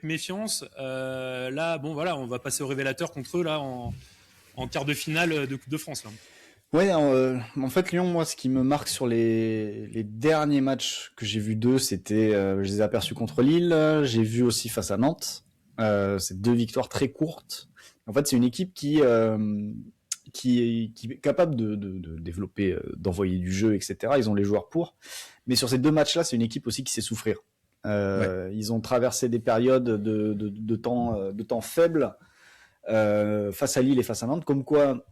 méfiance. Là, bon, voilà, on va passer au révélateur contre eux là en quart de finale de Coupe de France. Là. Ouais, en fait, Lyon, moi, ce qui me marque sur les derniers matchs que j'ai vus d'eux, c'était, je les ai aperçus contre Lille, j'ai vu aussi face à Nantes. C'est 2 victoires très courtes. En fait, c'est une équipe qui est capable de développer, d'envoyer du jeu, etc. Ils ont les joueurs pour. Mais sur ces 2 matchs-là, c'est une équipe aussi qui sait souffrir. Ils ont traversé des périodes de temps faibles face à Lille et face à Nantes, comme quoi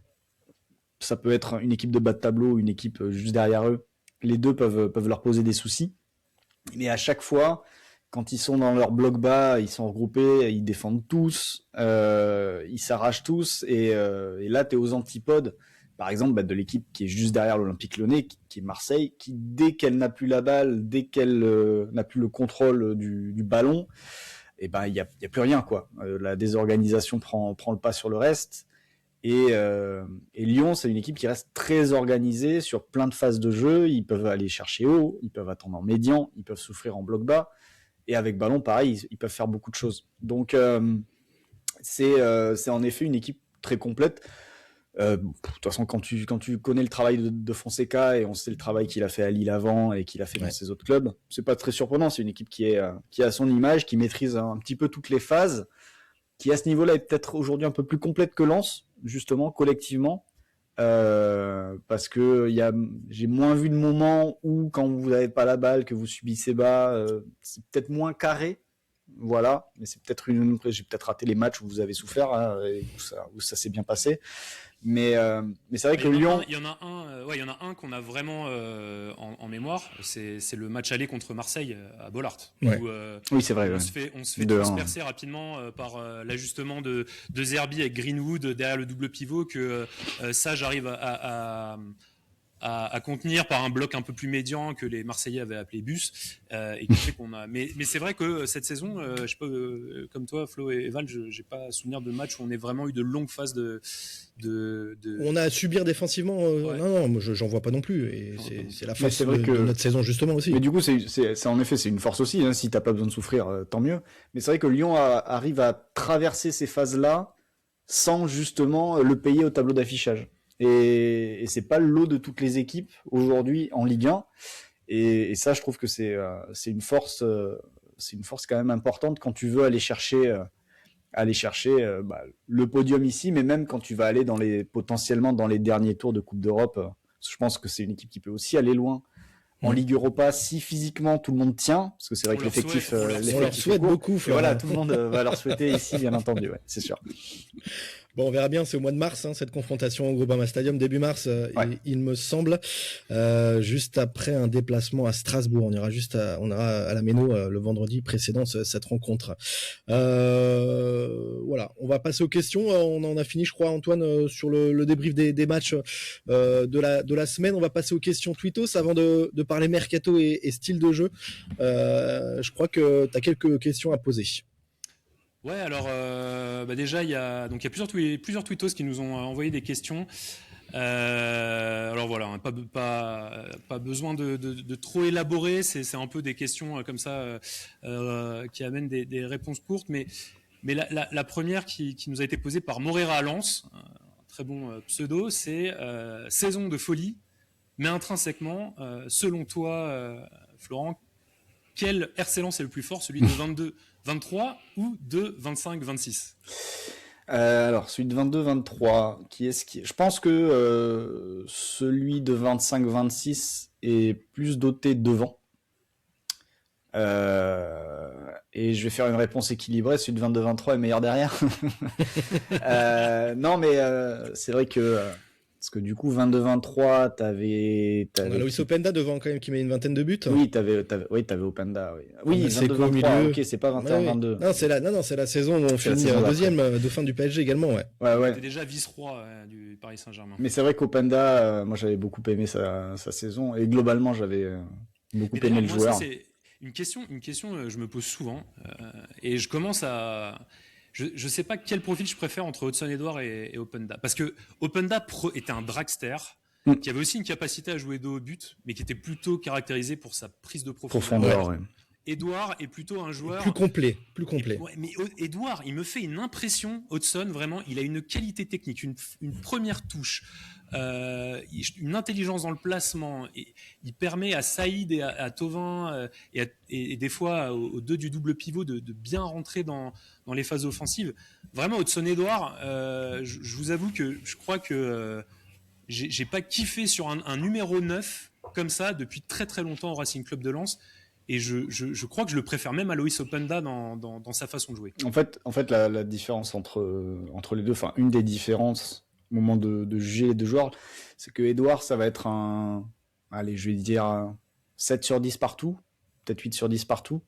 ça peut être une équipe de bas de tableau, une équipe juste derrière eux. Les deux peuvent leur poser des soucis. Mais à chaque fois, quand ils sont dans leur bloc bas, ils sont regroupés, ils défendent tous, ils s'arrachent tous. Et là, tu es aux antipodes, par exemple, de l'équipe qui est juste derrière l'Olympique Lyonnais, qui est Marseille, qui, dès qu'elle n'a plus la balle, dès qu'elle n'a plus le contrôle du ballon, il n'y a plus rien, quoi. La désorganisation prend le pas sur le reste. Et Lyon, c'est une équipe qui reste très organisée sur plein de phases de jeu. Ils peuvent aller chercher haut, ils peuvent attendre en médian, ils peuvent souffrir en bloc bas. Et avec ballon, pareil, ils peuvent faire beaucoup de choses. Donc, c'est en effet une équipe très complète. De toute façon, quand tu connais le travail de Fonseca, et on sait le travail qu'il a fait à Lille avant et qu'il a fait dans ses autres clubs, c'est pas très surprenant. C'est une équipe qui a son image, qui maîtrise un petit peu toutes les phases, qui à ce niveau-là est peut-être aujourd'hui un peu plus complète que Lens, justement, collectivement, parce que j'ai moins vu de moments où, quand vous n'avez pas la balle, que vous subissez bas, c'est peut-être moins carré, voilà, mais c'est peut-être j'ai peut-être raté les matchs où vous avez souffert, où ça s'est bien passé, Mais c'est vrai que Lyon. Il y en a un qu'on a vraiment en mémoire. C'est le match aller contre Marseille à Bollaert. Ouais. Où, oui, c'est vrai. On se fait transpercer rapidement par l'ajustement de Zerbi avec Greenwood derrière le double pivot que Sage arrive à contenir par un bloc un peu plus médian que les Marseillais avaient appelé bus et qui fait qu'on a. Mais c'est vrai que cette saison, je sais pas, comme toi, Flo et Val, j'ai pas souvenir de match où on ait vraiment eu de longues phases de... On a à subir défensivement. Non, moi j'en vois pas non plus. Et c'est la force de notre saison justement aussi. Mais du coup, c'est en effet, c'est une force aussi. Hein, si t'as pas besoin de souffrir, tant mieux. Mais c'est vrai que Lyon arrive à traverser ces phases-là sans justement le payer au tableau d'affichage. Et c'est pas le lot de toutes les équipes aujourd'hui en Ligue 1. Et ça, je trouve que c'est une force quand même importante quand tu veux aller chercher le podium ici, mais même quand tu vas aller potentiellement dans les derniers tours de Coupe d'Europe. Je pense que c'est une équipe qui peut aussi aller loin en Ligue Europa si physiquement tout le monde tient, parce que c'est vrai que l'effectif, on leur souhaite beaucoup. Et voilà, tout le monde va leur souhaiter ici, bien entendu, ouais, c'est sûr. Bon, on verra bien, c'est au mois de mars, cette confrontation au Groupama Stadium, début mars, il me semble, juste après un déplacement à Strasbourg. On ira à la Méno le vendredi précédent cette rencontre. Voilà, on va passer aux questions. On en a fini, je crois, Antoine, sur le débrief des matchs de la semaine. On va passer aux questions Twittos avant de parler mercato et style de jeu. Je crois que tu as quelques questions à poser. Ouais, alors déjà il y a plusieurs tweetos qui nous ont envoyé des questions. Alors voilà, pas besoin de trop élaborer. C'est un peu des questions comme ça qui amènent des réponses courtes. Mais la première qui nous a été posée par Morera Lens, un très bon pseudo, c'est saison de folie, mais intrinsèquement, selon toi, Florent, quel RC Lens est le plus fort, celui de 22-23 ou de 25-26 ? Alors, celui de 22-23, je pense que celui de 25-26 est plus doté devant. Et je vais faire une réponse équilibrée, celui de 22-23 est meilleur derrière. Non, mais c'est vrai que... Parce que du coup, 22-23, t'avais... On a Loïs Openda devant quand même qui met une vingtaine de buts. Oui, t'avais Openda. Oui, c'est qu'au milieu. Ok, c'est pas 21-22. Non, c'est la saison où on finit deuxième de fin du PSG également, ouais. C'était déjà vice-roi du Paris Saint-Germain. Mais c'est vrai qu'Openda, moi j'avais beaucoup aimé sa saison et globalement j'avais beaucoup aimé le joueur. Ça, c'est une question je me pose souvent et je commence à... Je sais pas quel profil je préfère entre Hudson-Edouard et Openda. Parce que Openda était un dragster qui avait aussi une capacité à jouer dos au but, mais qui était plutôt caractérisé pour sa prise de profondeur. Ouais. Edouard est plutôt un joueur... Plus complet. Mais Edouard, il me fait une impression, Hudson, vraiment, il a une qualité technique, une première touche, une intelligence dans le placement. Il permet à Saïd et à Thauvin et des fois aux deux du double pivot de bien rentrer dans les phases offensives. Vraiment, Hudson-Edouard, je vous avoue que je crois que j'ai pas kiffé sur un numéro 9 comme ça depuis très très longtemps au Racing Club de Lens. Et je crois que je le préfère même à Loïs Openda dans sa façon de jouer. En fait la différence entre les deux, enfin une des différences au moment de juger les deux joueurs, c'est que Edouard, ça va être je vais dire 7 sur 10 partout, peut-être 8 sur 10 partout.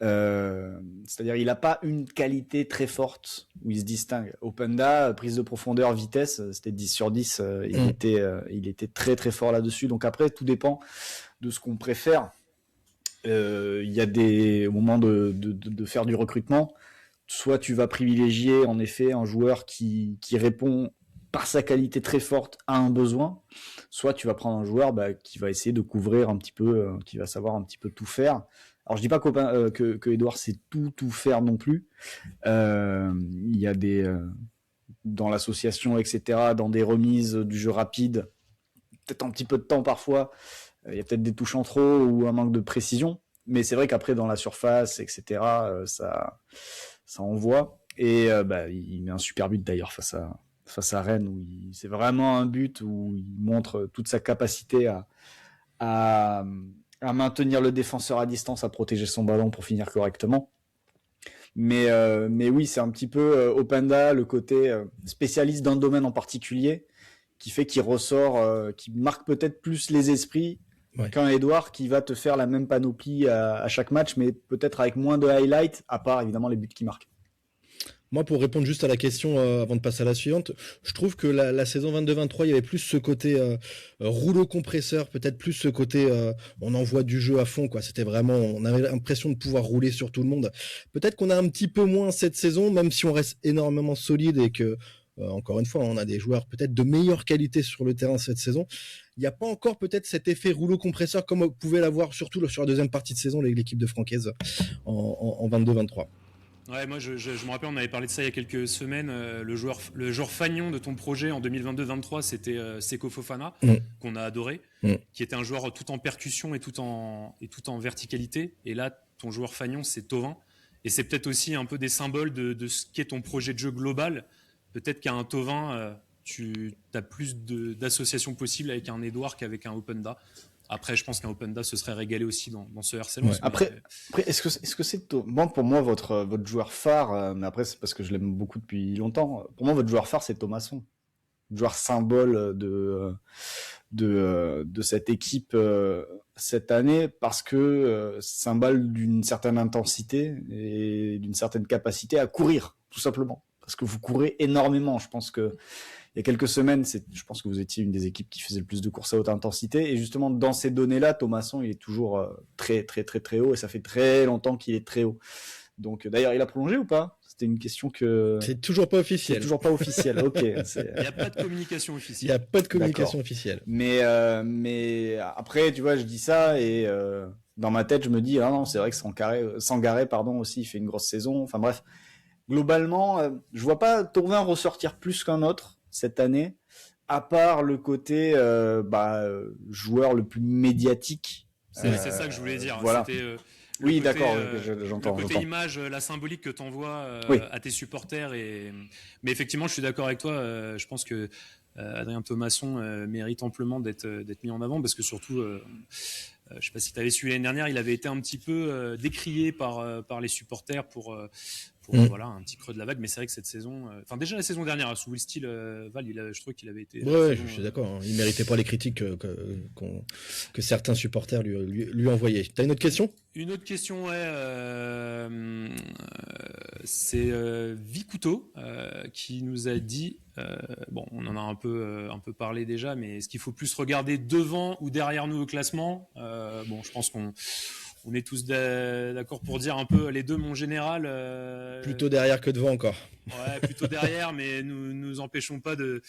C'est-à-dire il n'a pas une qualité très forte où il se distingue. Openda, prise de profondeur, vitesse, c'était 10 sur 10. Il était très très fort là-dessus. Donc après, tout dépend de ce qu'on préfère. Il y a au moment de faire du recrutement, soit tu vas privilégier en effet un joueur qui répond par sa qualité très forte à un besoin, soit tu vas prendre un joueur qui va essayer de couvrir un petit peu, qui va savoir un petit peu tout faire. Alors je dis pas que Edouard sait tout faire non plus. Il y a dans l'association, etc., dans des remises du jeu rapide, peut-être un petit peu de temps parfois. Il y a peut-être des touches en trop ou un manque de précision, mais c'est vrai qu'après dans la surface, etc., ça envoie. Et il met un super but d'ailleurs face à Rennes, où c'est vraiment un but où il montre toute sa capacité à maintenir le défenseur à distance, à protéger son ballon pour finir correctement. Mais oui, c'est un petit peu Openda, le côté spécialiste d'un domaine en particulier, qui fait qu'il ressort, qui marque peut-être plus les esprits qu'un Edouard qui va te faire la même panoplie à chaque match, mais peut-être avec moins de highlights, à part évidemment les buts qu'il marque. Moi, pour répondre juste à la question avant de passer à la suivante, je trouve que la saison 22-23, il y avait plus ce côté rouleau compresseur, peut-être plus ce côté on envoie du jeu à fond, quoi. C'était vraiment, on avait l'impression de pouvoir rouler sur tout le monde. Peut-être qu'on a un petit peu moins cette saison, même si on reste énormément solide et que encore une fois, on a des joueurs peut-être de meilleure qualité sur le terrain cette saison. Il n'y a pas encore peut-être cet effet rouleau compresseur comme on pouvait l'avoir surtout sur la deuxième partie de saison l'équipe de Francaise en 22-23. Ouais, moi je me rappelle, on avait parlé de ça il y a quelques semaines. Le joueur fagnon de ton projet en 2022-23, c'était Seko Fofana, qu'on a adoré, qui était un joueur tout en percussion et tout en verticalité. Et là, ton joueur fagnon, c'est Thauvin. Et c'est peut-être aussi un peu des symboles de ce qu'est ton projet de jeu global. Peut-être qu'à un Thauvin, tu as plus d'associations possibles avec un Edouard qu'avec un Openda. Après, je pense qu'un Openda se serait régalé aussi dans ce RC Lens. Ouais. Après, est-ce que c'est bon pour moi votre joueur phare, mais après c'est parce que je l'aime beaucoup depuis longtemps. Pour moi, votre joueur phare, c'est Thomasson, joueur symbole de cette équipe cette année, parce que symbole d'une certaine intensité et d'une certaine capacité à courir, tout simplement. Parce que vous courez énormément. Je pense que il y a quelques semaines, je pense que vous étiez une des équipes qui faisait le plus de courses à haute intensité. Et justement, dans ces données-là, Thomasson, il est toujours très, très, très, très haut. Et ça fait très longtemps qu'il est très haut. Donc, d'ailleurs, il a prolongé ou pas? C'était une question que... C'est toujours pas officiel. C'est toujours pas officiel, ok. Il n'y a pas de communication officielle. Il n'y a pas de communication officielle. Mais après, tu vois, je dis ça et dans ma tête, je me dis, ah non, c'est vrai que Sangaré, pardon, aussi, il fait une grosse saison. Enfin bref, globalement, je vois pas Thauvin ressortir plus qu'un autre cette année, à part le côté joueur le plus médiatique. C'est ça que je voulais dire. Voilà. C'était, oui, côté, d'accord, j'entends. Le côté image, la symbolique que tu envoies à tes supporters. Mais effectivement, je suis d'accord avec toi. Je pense que Adrien Thomasson mérite amplement d'être mis en avant, parce que surtout, je ne sais pas si tu avais suivi l'année dernière, il avait été un petit peu décrié par les supporters pour voilà, un petit creux de la vague. Mais c'est vrai que cette saison, déjà la saison dernière, sous Will Steele, Val, je trouve qu'il avait été... Ouais, je suis d'accord. Il ne méritait pas les critiques que certains supporters lui envoyaient. Tu as une autre question ? Une autre question, c'est Vicouto qui nous a dit, on en a un peu parlé déjà, mais est-ce qu'il faut plus regarder devant ou derrière nous au classement ? Je pense qu'on est tous d'accord pour dire un peu les deux, mon général. Plutôt derrière que devant encore. Ouais, plutôt derrière, mais nous empêchons pas de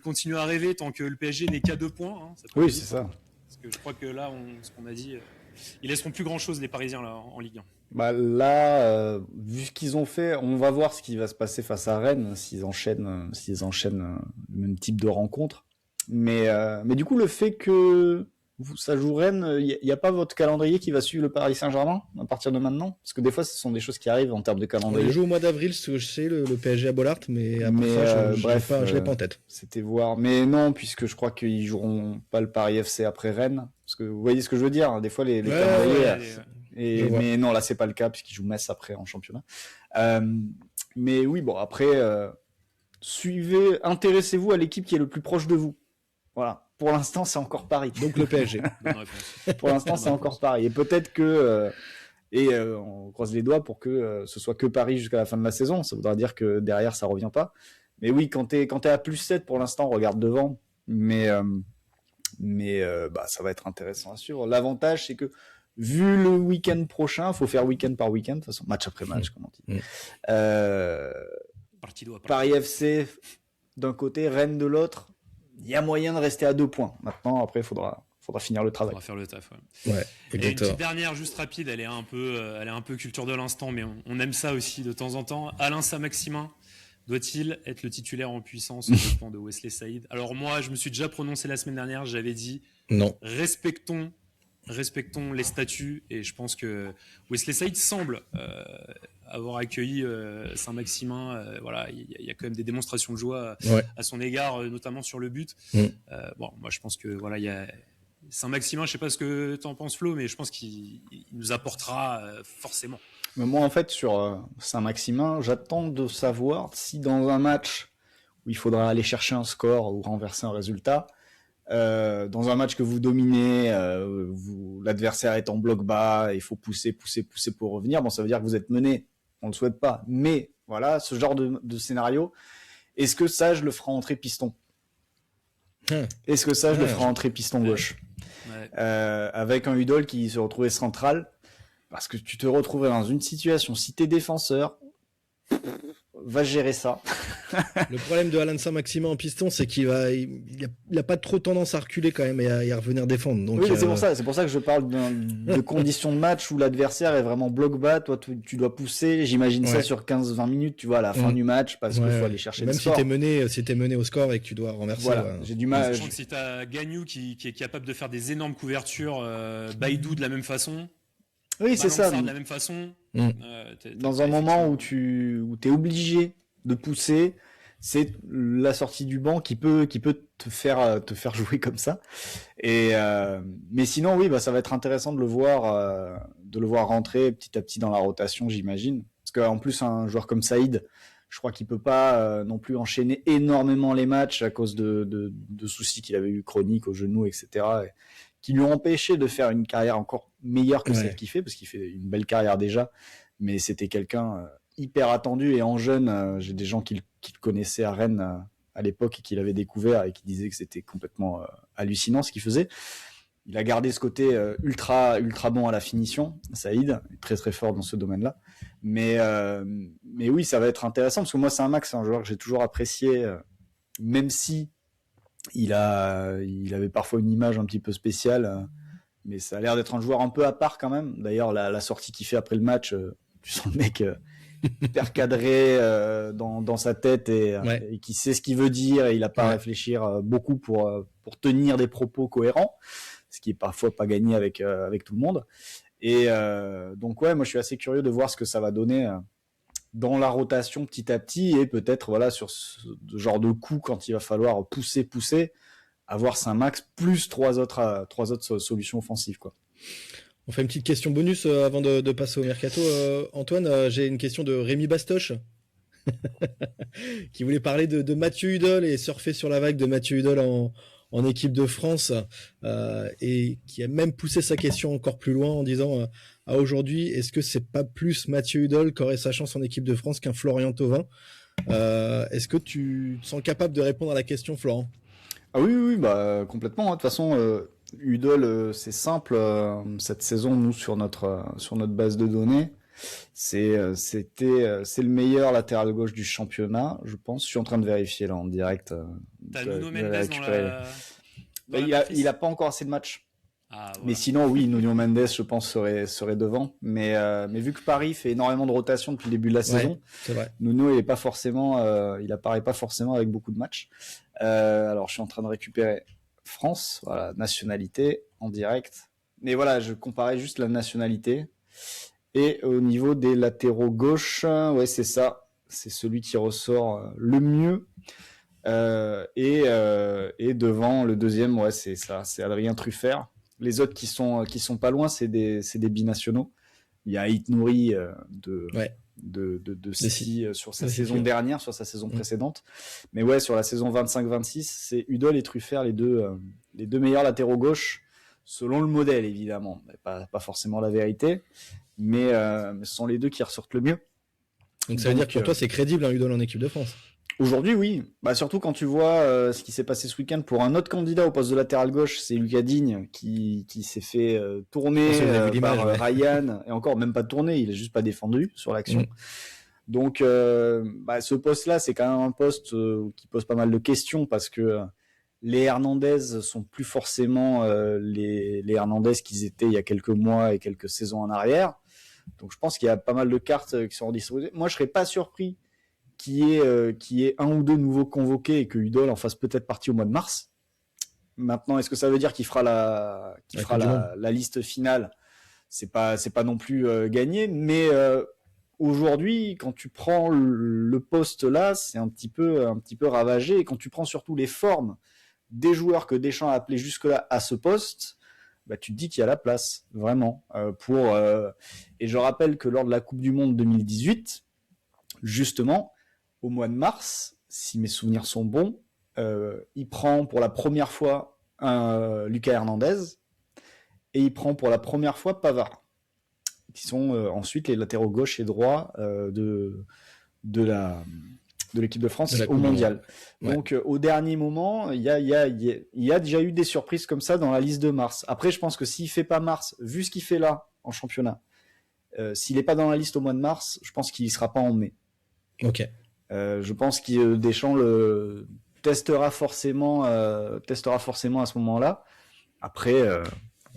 continuer à rêver tant que le PSG n'est qu'à 2 points. Hein, oui, c'est ça. Parce que je crois que là, ce qu'on a dit, ils laisseront plus grand-chose, les Parisiens, là, en Ligue Là, 1. vu ce qu'ils ont fait, on va voir ce qui va se passer face à Rennes s'ils enchaînent le même type de rencontre. Mais du coup, le fait que ça joue Rennes, il n'y a pas votre calendrier qui va suivre le Paris Saint-Germain à partir de maintenant? Parce que des fois, ce sont des choses qui arrivent en termes de calendrier. On joue au mois d'avril, ce que je sais, le PSG à Bollaert, mais après ça, je l'ai pas en tête. C'était voir. Mais non, puisque je crois qu'ils joueront pas le Paris FC après Rennes. Parce que vous voyez ce que je veux dire, des fois les calendriers... Mais non, là, c'est pas le cas, puisqu'ils jouent Metz après en championnat. Mais oui, après, intéressez-vous à l'équipe qui est le plus proche de vous. Voilà. Pour l'instant, c'est encore Paris. Donc le PSG. Pour l'instant, c'est encore Paris. Et peut-être que... on croise les doigts pour que ce soit que Paris jusqu'à la fin de la saison. Ça voudra dire que derrière, ça revient pas. Mais oui, quand t'es à +7 pour l'instant, regarde devant. Mais ça va être intéressant à suivre. L'avantage, c'est que vu le week-end prochain, faut faire week-end par week-end, de toute façon, match après match, comme on dit. Paris FC d'un côté, Rennes de l'autre. Il y a moyen de rester à 2 points. Maintenant, après, il faudra finir le travail. Il faudra faire le taf. Ouais, et une petite dernière, juste rapide, elle est un peu culture de l'instant, mais on aime ça aussi de temps en temps. Alain Saint-Maximin doit-il être le titulaire en puissance au dépend de Wesley Saïd? Alors moi, je me suis déjà prononcé la semaine dernière, j'avais dit non. Respectons les statuts, et je pense que Wesley Saïd semble avoir accueilli Saint-Maximin. Voilà, il y a quand même des démonstrations de joie à son égard, notamment sur le but. Moi je pense que voilà, il y a Saint-Maximin, je sais pas ce que tu en penses, Flo, mais je pense qu'il nous apportera forcément. Mais moi, en fait, sur Saint-Maximin, j'attends de savoir si dans un match où il faudra aller chercher un score ou renverser un résultat, dans un match que vous dominez, l'adversaire est en bloc bas, il faut pousser pour revenir. Bon, ça veut dire que vous êtes mené, on le souhaite pas. Mais voilà, ce genre de scénario, est-ce que ça, je le ferai entrer piston Est-ce que ça, je le ferai entrer piston gauche avec un Udol qui se retrouvait central, parce que tu te retrouverais dans une situation, si t'es défenseur, va gérer ça. Le problème de Alan Saint-Maximin en piston, c'est qu'il a pas trop tendance à reculer quand même et à revenir défendre. Donc, oui, mais c'est pour ça que je parle de conditions de match où l'adversaire est vraiment bloc bas, toi tu dois pousser, j'imagine ça sur 15-20 minutes, tu vois, à la fin du match, parce qu'il faut aller chercher le score. Même si t'es mené au score et que tu dois renverser. Voilà, j'ai du mal. Je pense que si t'as Gagnou qui est capable de faire des énormes couvertures, Baïdou de la même façon. Oui, c'est ça. De la même façon. Dans un moment où t'es obligé de pousser, c'est la sortie du banc qui peut te faire jouer comme ça. Mais sinon, oui, ça va être intéressant de le voir rentrer petit à petit dans la rotation, j'imagine. Parce qu'en plus, un joueur comme Saïd, je crois qu'il peut pas non plus enchaîner énormément les matchs à cause de soucis qu'il avait eu chroniques au genou, etc. Qui lui ont empêché de faire une carrière encore meilleure que celle qu'il fait, parce qu'il fait une belle carrière déjà, mais c'était quelqu'un hyper attendu, et en jeune, j'ai des gens qui le connaissaient à Rennes à l'époque et qui l'avaient découvert et qui disaient que c'était complètement hallucinant ce qu'il faisait. Il a gardé ce côté ultra bon à la finition, Saïd, très très fort dans ce domaine-là. Mais oui, ça va être intéressant, parce que moi, Saint-Max, c'est un joueur que j'ai toujours apprécié, même si il avait parfois une image un petit peu spéciale, mais ça a l'air d'être un joueur un peu à part quand même. D'ailleurs, la sortie qu'il fait après le match, tu sens le mec hyper cadré dans sa tête et qui sait ce qu'il veut dire, et il n'a pas à réfléchir beaucoup pour tenir des propos cohérents, ce qui est parfois pas gagné avec tout le monde. Et donc moi je suis assez curieux de voir ce que ça va donner dans la rotation petit à petit, et peut-être sur ce genre de coup, quand il va falloir pousser, avoir Saint-Max plus trois autres solutions offensives, quoi. On fait une petite question bonus avant de passer au mercato. Antoine, j'ai une question de Rémi Bastoche qui voulait parler de Mathieu Hudol et surfer sur la vague de Mathieu Hudol en équipe de France, et qui a même poussé sa question encore plus loin en disant à aujourd'hui, est-ce que c'est pas plus Mathieu Hudol qui aurait sa chance en équipe de France qu'un Florian Thauvin? Est-ce que tu te sens capable de répondre à la question, Florent? Ah oui, complètement. De toute façon, Hudol, c'est simple. Cette saison, nous, sur notre base de données, c'est le meilleur latéral gauche du championnat, je pense. Je suis en train de vérifier là en direct. T'as Nuno Mendes il a pas encore assez de matchs. Ah, voilà. Mais sinon, oui, Nuno Mendes, je pense, serait devant. Mais vu que Paris fait énormément de rotation depuis le début de la saison, c'est vrai. Nuno, il apparaît pas forcément avec beaucoup de matchs. Alors, je suis en train de récupérer France, voilà, nationalité en direct. Mais voilà, je comparais juste la nationalité. Et au niveau des latéraux gauche, c'est ça. C'est celui qui ressort le mieux. Et devant le deuxième, c'est ça, c'est Adrien Truffert. Les autres qui sont pas loin, c'est des binationaux. Il y a Ait Nouri de City sur sa saison dernière, sur sa saison précédente. Mais sur la saison 25-26, c'est Hudol et Truffert les deux meilleurs latéraux gauche, selon le modèle évidemment. Pas forcément la vérité, mais ce sont les deux qui ressortent le mieux. Donc ça veut dire que pour toi c'est crédible un Hudol en équipe de France? Aujourd'hui, oui. Surtout quand tu vois ce qui s'est passé ce week-end pour un autre candidat au poste de latéral gauche, c'est Lucas Digne qui s'est fait tourner par Ryan, et encore même pas tourné, il est juste pas défendu sur l'action. Donc ce poste-là, c'est quand même un poste qui pose pas mal de questions, parce que les Hernandez sont plus forcément les Hernandez qu'ils étaient il y a quelques mois et quelques saisons en arrière. Donc je pense qu'il y a pas mal de cartes qui sont redistribuées. Moi, je serais pas surpris qui est un ou deux nouveaux convoqués et que Hudol en fasse peut-être partie au mois de mars. Maintenant, est-ce que ça veut dire qu'il fera la liste finale? C'est pas non plus gagné, mais aujourd'hui, quand tu prends le poste là, c'est un petit peu ravagé, et quand tu prends surtout les formes des joueurs que Deschamps a appelés jusque-là à ce poste, bah, tu te dis qu'il y a la place, vraiment. Et je rappelle que lors de la Coupe du Monde 2018, justement, au mois de mars, si mes souvenirs sont bons, il prend pour la première fois Lucas Hernandez et il prend pour la première fois Pavard, qui sont ensuite les latéraux gauche et droit de l'équipe de France au mondial. Ouais. Donc au dernier moment, il y a déjà eu des surprises comme ça dans la liste de mars. Après, je pense que s'il fait pas mars, vu ce qu'il fait là en championnat, s'il n'est pas dans la liste au mois de mars, je pense qu'il ne sera pas en mai. Ok. Je pense que Deschamps le testera forcément à ce moment-là. Après,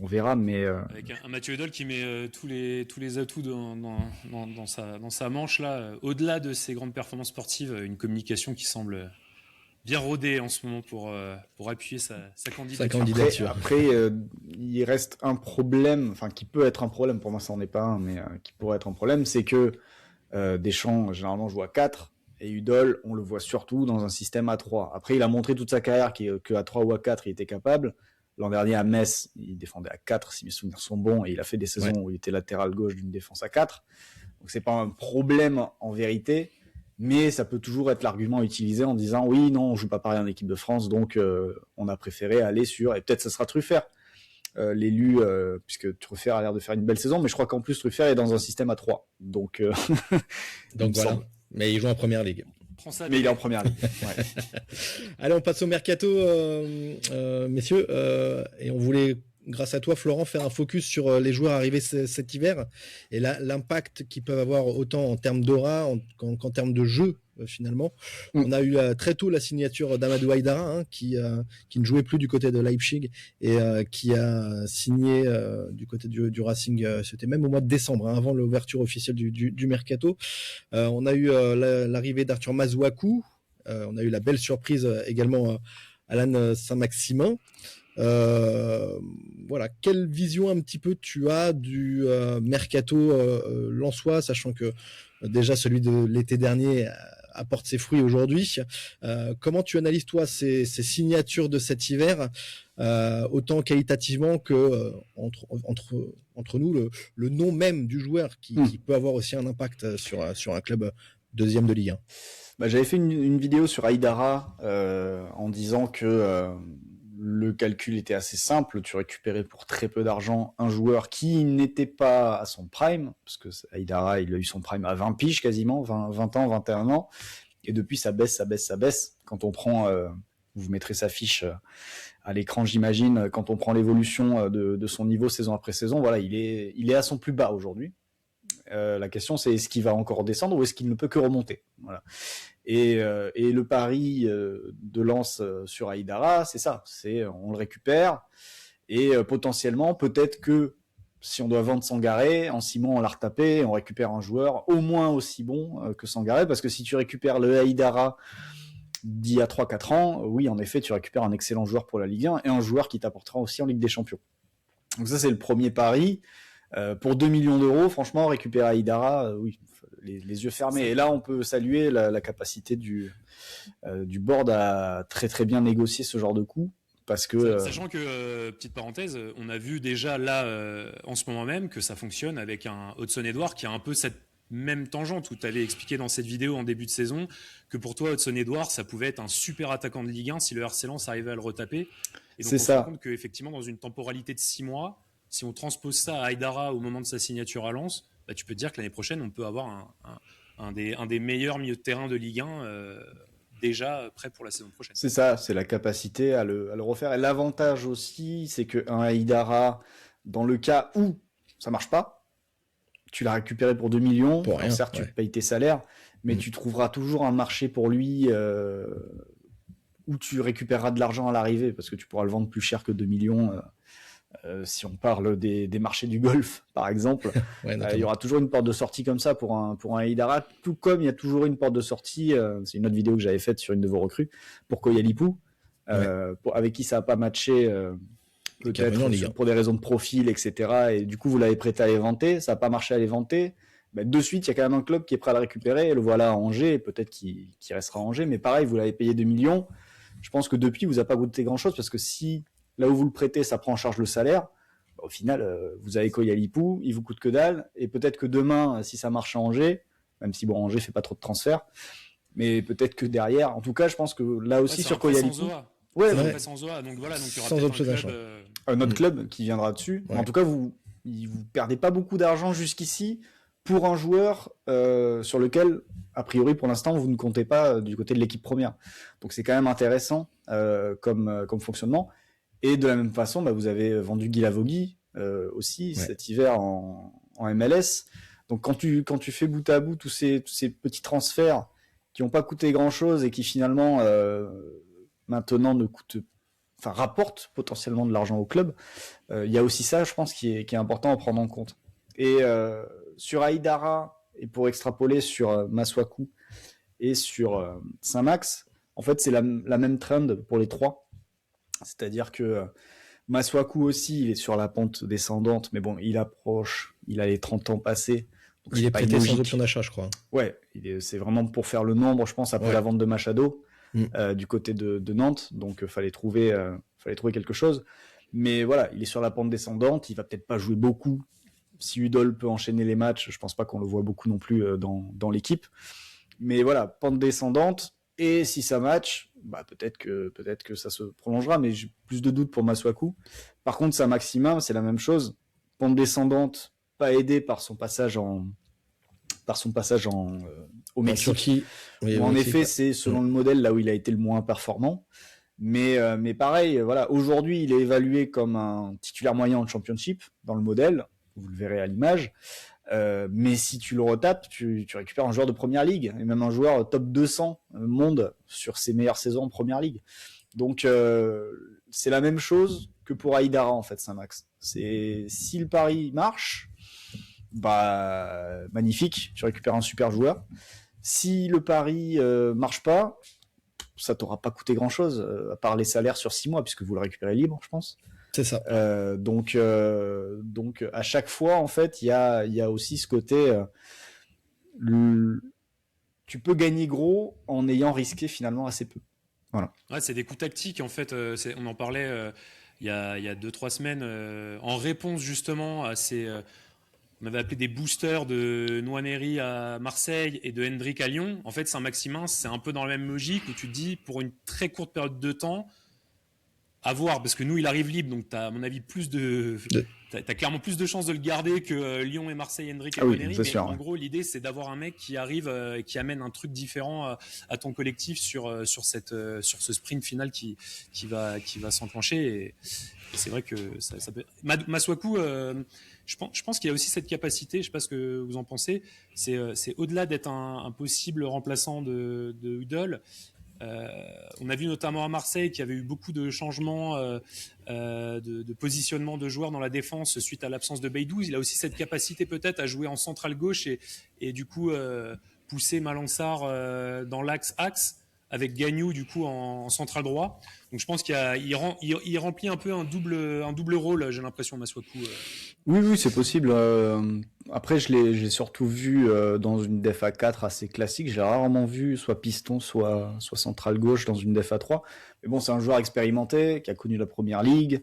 on verra, mais avec un Mathieu Eudol qui met tous les atouts dans sa manche là, au-delà de ses grandes performances sportives, une communication qui semble bien rodée en ce moment pour appuyer sa candidature. Après, il reste un problème, enfin qui peut être un problème, pour moi ça n'en est pas un, mais qui pourrait être un problème, c'est que Deschamps généralement joue à 4 et Eudol on le voit surtout dans un système à 3. Après il a montré toute sa carrière qu'à 3 ou à 4 il était capable. L'an dernier à Metz, il défendait à 4 si mes souvenirs sont bons et il a fait des saisons où il était latéral gauche d'une défense à 4. Donc c'est pas un problème en vérité, mais ça peut toujours être l'argument utilisé en disant oui, non, on joue pas pareil en équipe de France, donc on a préféré aller sur, et peut-être ça sera Truffert, l'élu, puisque Truffert a l'air de faire une belle saison, mais je crois qu'en plus Truffert est dans un système à 3. Donc voilà, mais il joue en première ligue. Mais il est en première ligue. Ouais. Allez, on passe au mercato, messieurs, et on voulait, grâce à toi, Florent, faire un focus sur les joueurs arrivés cet hiver et l'impact qu'ils peuvent avoir autant en termes d'aura qu'en termes de jeu, finalement. On a eu très tôt la signature d'Amadou Haïdara, qui ne jouait plus du côté de Leipzig et qui a signé du côté du Racing, c'était même au mois de décembre, avant l'ouverture officielle du mercato. On a eu l'arrivée d'Arthur Masuaku, on a eu la belle surprise également Alan Saint-Maximin. Voilà, quelle vision un petit peu tu as du mercato lensois, sachant que déjà celui de l'été dernier apporte ses fruits aujourd'hui. Comment tu analyses toi ces signatures de cet hiver, autant qualitativement que entre nous, le nom même du joueur qui peut avoir aussi un impact sur un club deuxième de Ligue 1. Bah, j'avais fait une vidéo sur Haïdara en disant que le calcul était assez simple. Tu récupérais pour très peu d'argent un joueur qui n'était pas à son prime, parce que Haïdara, il a eu son prime à 20 piges quasiment, 20 ans, 21 ans. Et depuis, ça baisse. Quand on prend, vous mettrez sa fiche à l'écran, j'imagine, quand on prend l'évolution de son niveau saison après saison, voilà, il est à son plus bas aujourd'hui. La question, c'est est-ce qu'il va encore descendre ou est-ce qu'il ne peut que remonter, voilà. Et le pari de Lens sur Haïdara, c'est ça, on le récupère et potentiellement peut-être que si on doit vendre Sangaré, en 6 mois on l'a retapé et on récupère un joueur au moins aussi bon que Sangaré, parce que si tu récupères le Haïdara d'il y a 3-4 ans, oui en effet tu récupères un excellent joueur pour la Ligue 1 et un joueur qui t'apportera aussi en Ligue des Champions. Donc ça c'est le premier pari. Pour 2 millions d'euros, franchement, récupérer Haïdara, oui, les yeux fermés. Et là, on peut saluer la capacité du board à très très bien négocier ce genre de coup. Parce que, sachant que, petite parenthèse, on a vu déjà là, en ce moment même, que ça fonctionne avec un Hudson-Edouard qui a un peu cette même tangente, où tu avais expliqué dans cette vidéo en début de saison que pour toi, Hudson-Edouard, ça pouvait être un super attaquant de Ligue 1 si le RC Lens arrivait à le retaper. Et donc, on se rend compte qu'effectivement, dans une temporalité de 6 mois, si on transpose ça à Haïdara au moment de sa signature à Lens, bah, tu peux te dire que l'année prochaine, on peut avoir un des meilleurs milieux de terrain de Ligue 1 déjà prêt pour la saison prochaine. C'est ça, c'est la capacité à le refaire. Et l'avantage aussi, c'est qu'un Haïdara, dans le cas où ça marche pas, tu l'as récupéré pour 2 millions, pour rien, certes, tu payes tes salaires, mais tu trouveras toujours un marché pour lui où tu récupéreras de l'argent à l'arrivée, parce que tu pourras le vendre plus cher que 2 millions. Si on parle des marchés du golf, par exemple, il y aura toujours une porte de sortie comme ça pour un Haïdara, tout comme il y a toujours une porte de sortie, c'est une autre vidéo que j'avais faite sur une de vos recrues, pour Koyalipou, avec qui ça n'a pas matché, peut-être pour des raisons de profil, etc. Et du coup, vous l'avez prêté à l'éventer, ça n'a pas marché à l'éventer. De suite, il y a quand même un club qui est prêt à le récupérer, et le voilà à Angers, peut-être qu'il restera à Angers, mais pareil, vous l'avez payé 2 millions. Je pense que depuis, vous n'avez pas goûté grand-chose, parce que si là où vous le prêtez, ça prend en charge le salaire, Au final, vous avez Koyalipou, il vous coûte que dalle, et peut-être que demain, si ça marche à Angers, même si Angers fait pas trop de transferts, mais peut-être que derrière, en tout cas, je pense que là aussi sur Koyalipou, sans Zoa, donc voilà, donc il y aura sans peut-être autre chose un autre club qui viendra dessus. Ouais. En tout cas, vous perdez pas beaucoup d'argent jusqu'ici pour un joueur sur lequel, a priori, pour l'instant, vous ne comptez pas du côté de l'équipe première. Donc c'est quand même intéressant comme fonctionnement. Et de la même façon, vous avez vendu Guy Lavogui aussi cet hiver en MLS. Donc quand tu fais bout à bout tous ces petits transferts qui n'ont pas coûté grand-chose et qui finalement maintenant rapportent potentiellement de l'argent au club, il y a aussi ça, je pense, qui est important à prendre en compte. Et sur Aïdara, et pour extrapoler sur Masuaku et sur Saint-Max, en fait, c'est la même trend pour les trois. C'est-à-dire que Masuaku aussi, il est sur la pente descendante, mais bon, il approche, il a les 30 ans passés. Donc il est prêté sans option d'achat, je crois. Ouais, c'est vraiment pour faire le nombre, je pense, après la vente de Machado du côté de Nantes. Donc, fallait trouver quelque chose. Mais voilà, il est sur la pente descendante, il va peut-être pas jouer beaucoup. Si Udol peut enchaîner les matchs, je pense pas qu'on le voit beaucoup non plus dans l'équipe. Mais voilà, pente descendante. Et si ça match, peut-être que ça se prolongera, mais j'ai plus de doutes pour Masuaku. Par contre, Saint-Maximin, c'est la même chose. Pente descendante, pas aidé par son passage au Mexique. Oui, en effet, c'est selon le modèle là où il a été le moins performant. Mais pareil, voilà. Aujourd'hui, il est évalué comme un titulaire moyen en Championship dans le modèle. Vous le verrez à l'image. Mais si tu le retapes, tu récupères un joueur de première ligue et même un joueur top 200 monde sur ses meilleures saisons en première ligue. Donc c'est la même chose que pour Aïdara en fait, Saint-Max. C'est si le pari marche, magnifique, tu récupères un super joueur. Si le pari marche pas, ça t'aura pas coûté grand chose à part les salaires sur 6 mois puisque vous le récupérez libre, je pense. C'est ça. Donc à chaque fois en fait il y a aussi ce côté tu peux gagner gros en ayant risqué finalement assez peu. Voilà. Ouais, c'est des coups tactiques en fait. On en parlait il y a 2-3 semaines en réponse justement à ces on avait appelé des boosters de Nwaneri à Marseille et de Hendrick à Lyon. En fait, Saint-Maximin, c'est un peu dans la même logique où tu te dis pour une très courte période de temps. À voir, parce que nous, il arrive libre, donc tu as, à mon avis, t'as clairement plus de chances de le garder que Lyon et Marseille, Hendrick et Nwaneri. Mais sûr, en gros, l'idée, c'est d'avoir un mec qui arrive et qui amène un truc différent à ton collectif sur ce sprint final qui va s'enclencher. Et c'est vrai que ça peut... Masuaku, je pense qu'il a aussi cette capacité, je sais pas ce que vous en pensez, c'est au-delà d'être un possible remplaçant de Udol. On a vu notamment à Marseille qu'il y avait eu beaucoup de changements de positionnement de joueurs dans la défense suite à l'absence de Beidou. Il a aussi cette capacité peut-être à jouer en centrale gauche et du coup pousser Malangsar dans l'axe avec Gagnou du coup en central droit. Donc je pense qu'il remplit un peu un double rôle, j'ai l'impression, Masuaku. Oui, c'est possible. Après, j'ai surtout vu dans une def à 4 assez classique. J'ai rarement vu soit piston, soit central gauche dans une def à 3. Mais bon, c'est un joueur expérimenté qui a connu la première ligue.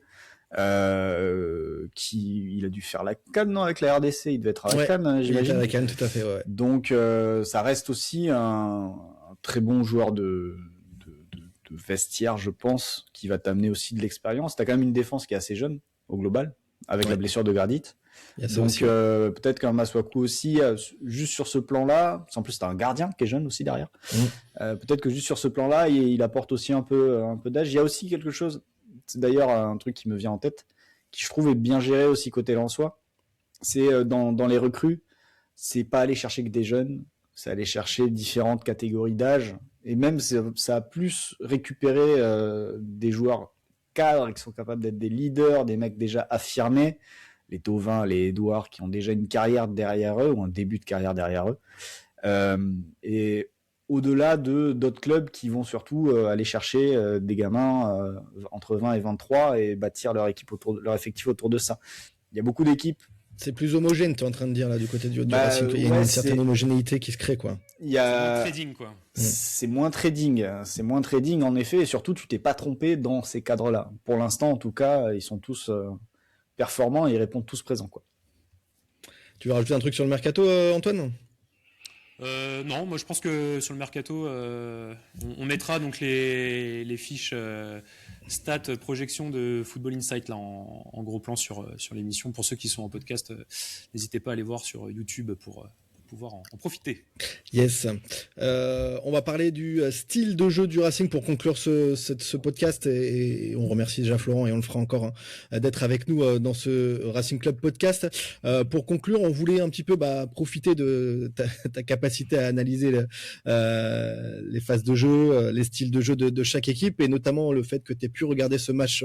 Il a dû faire la CAN, non, avec la RDC. Il devait être à la CAN, j'imagine. Il était à la CAN, tout à fait. Ouais. Donc, ça reste aussi un très bon joueur de vestiaire, je pense, qui va t'amener aussi de l'expérience. T'as quand même une défense qui est assez jeune au global, avec la blessure de Gardit. Donc peut-être qu'un Masuaku aussi, juste sur ce plan-là, en plus t'as un gardien qui est jeune aussi derrière. Peut-être que juste sur ce plan-là, il apporte aussi un peu d'âge. Il y a aussi quelque chose, c'est d'ailleurs un truc qui me vient en tête, qui je trouve est bien géré aussi côté Lensois. C'est dans les recrues, c'est pas aller chercher que des jeunes, c'est aller chercher différentes catégories d'âge. Et même, ça a plus récupéré des joueurs cadres qui sont capables d'être des leaders, des mecs déjà affirmés, les Thauvin, les Edouard, qui ont déjà une carrière derrière eux, ou un début de carrière derrière eux. Et au-delà d'autres clubs qui vont surtout aller chercher des gamins entre 20 et 23 et bâtir leur effectif autour de ça. Il y a beaucoup d'équipes. C'est plus homogène, tu es en train de dire là du côté du Racing. Il y a une certaine homogénéité qui se crée, quoi. Il y a... C'est moins trading, quoi. C'est moins trading en effet, et surtout tu t'es pas trompé dans ces cadres-là. Pour l'instant, en tout cas, ils sont tous performants et ils répondent tous présents, quoi. Tu veux rajouter un truc sur le mercato, Antoine ? Non, moi je pense que sur le mercato, on mettra donc les fiches stats projection de Football Insight là en gros plan sur l'émission. Pour ceux qui sont en podcast, n'hésitez pas à aller voir sur YouTube pour pouvoir en profiter. Yes. On va parler du style de jeu du Racing pour conclure ce podcast et on remercie déjà Florent et on le fera encore d'être avec nous dans ce Racing Club podcast. Pour conclure, on voulait un petit peu profiter de ta capacité à analyser les phases de jeu, les styles de jeu de chaque équipe et notamment le fait que tu aies pu regarder ce match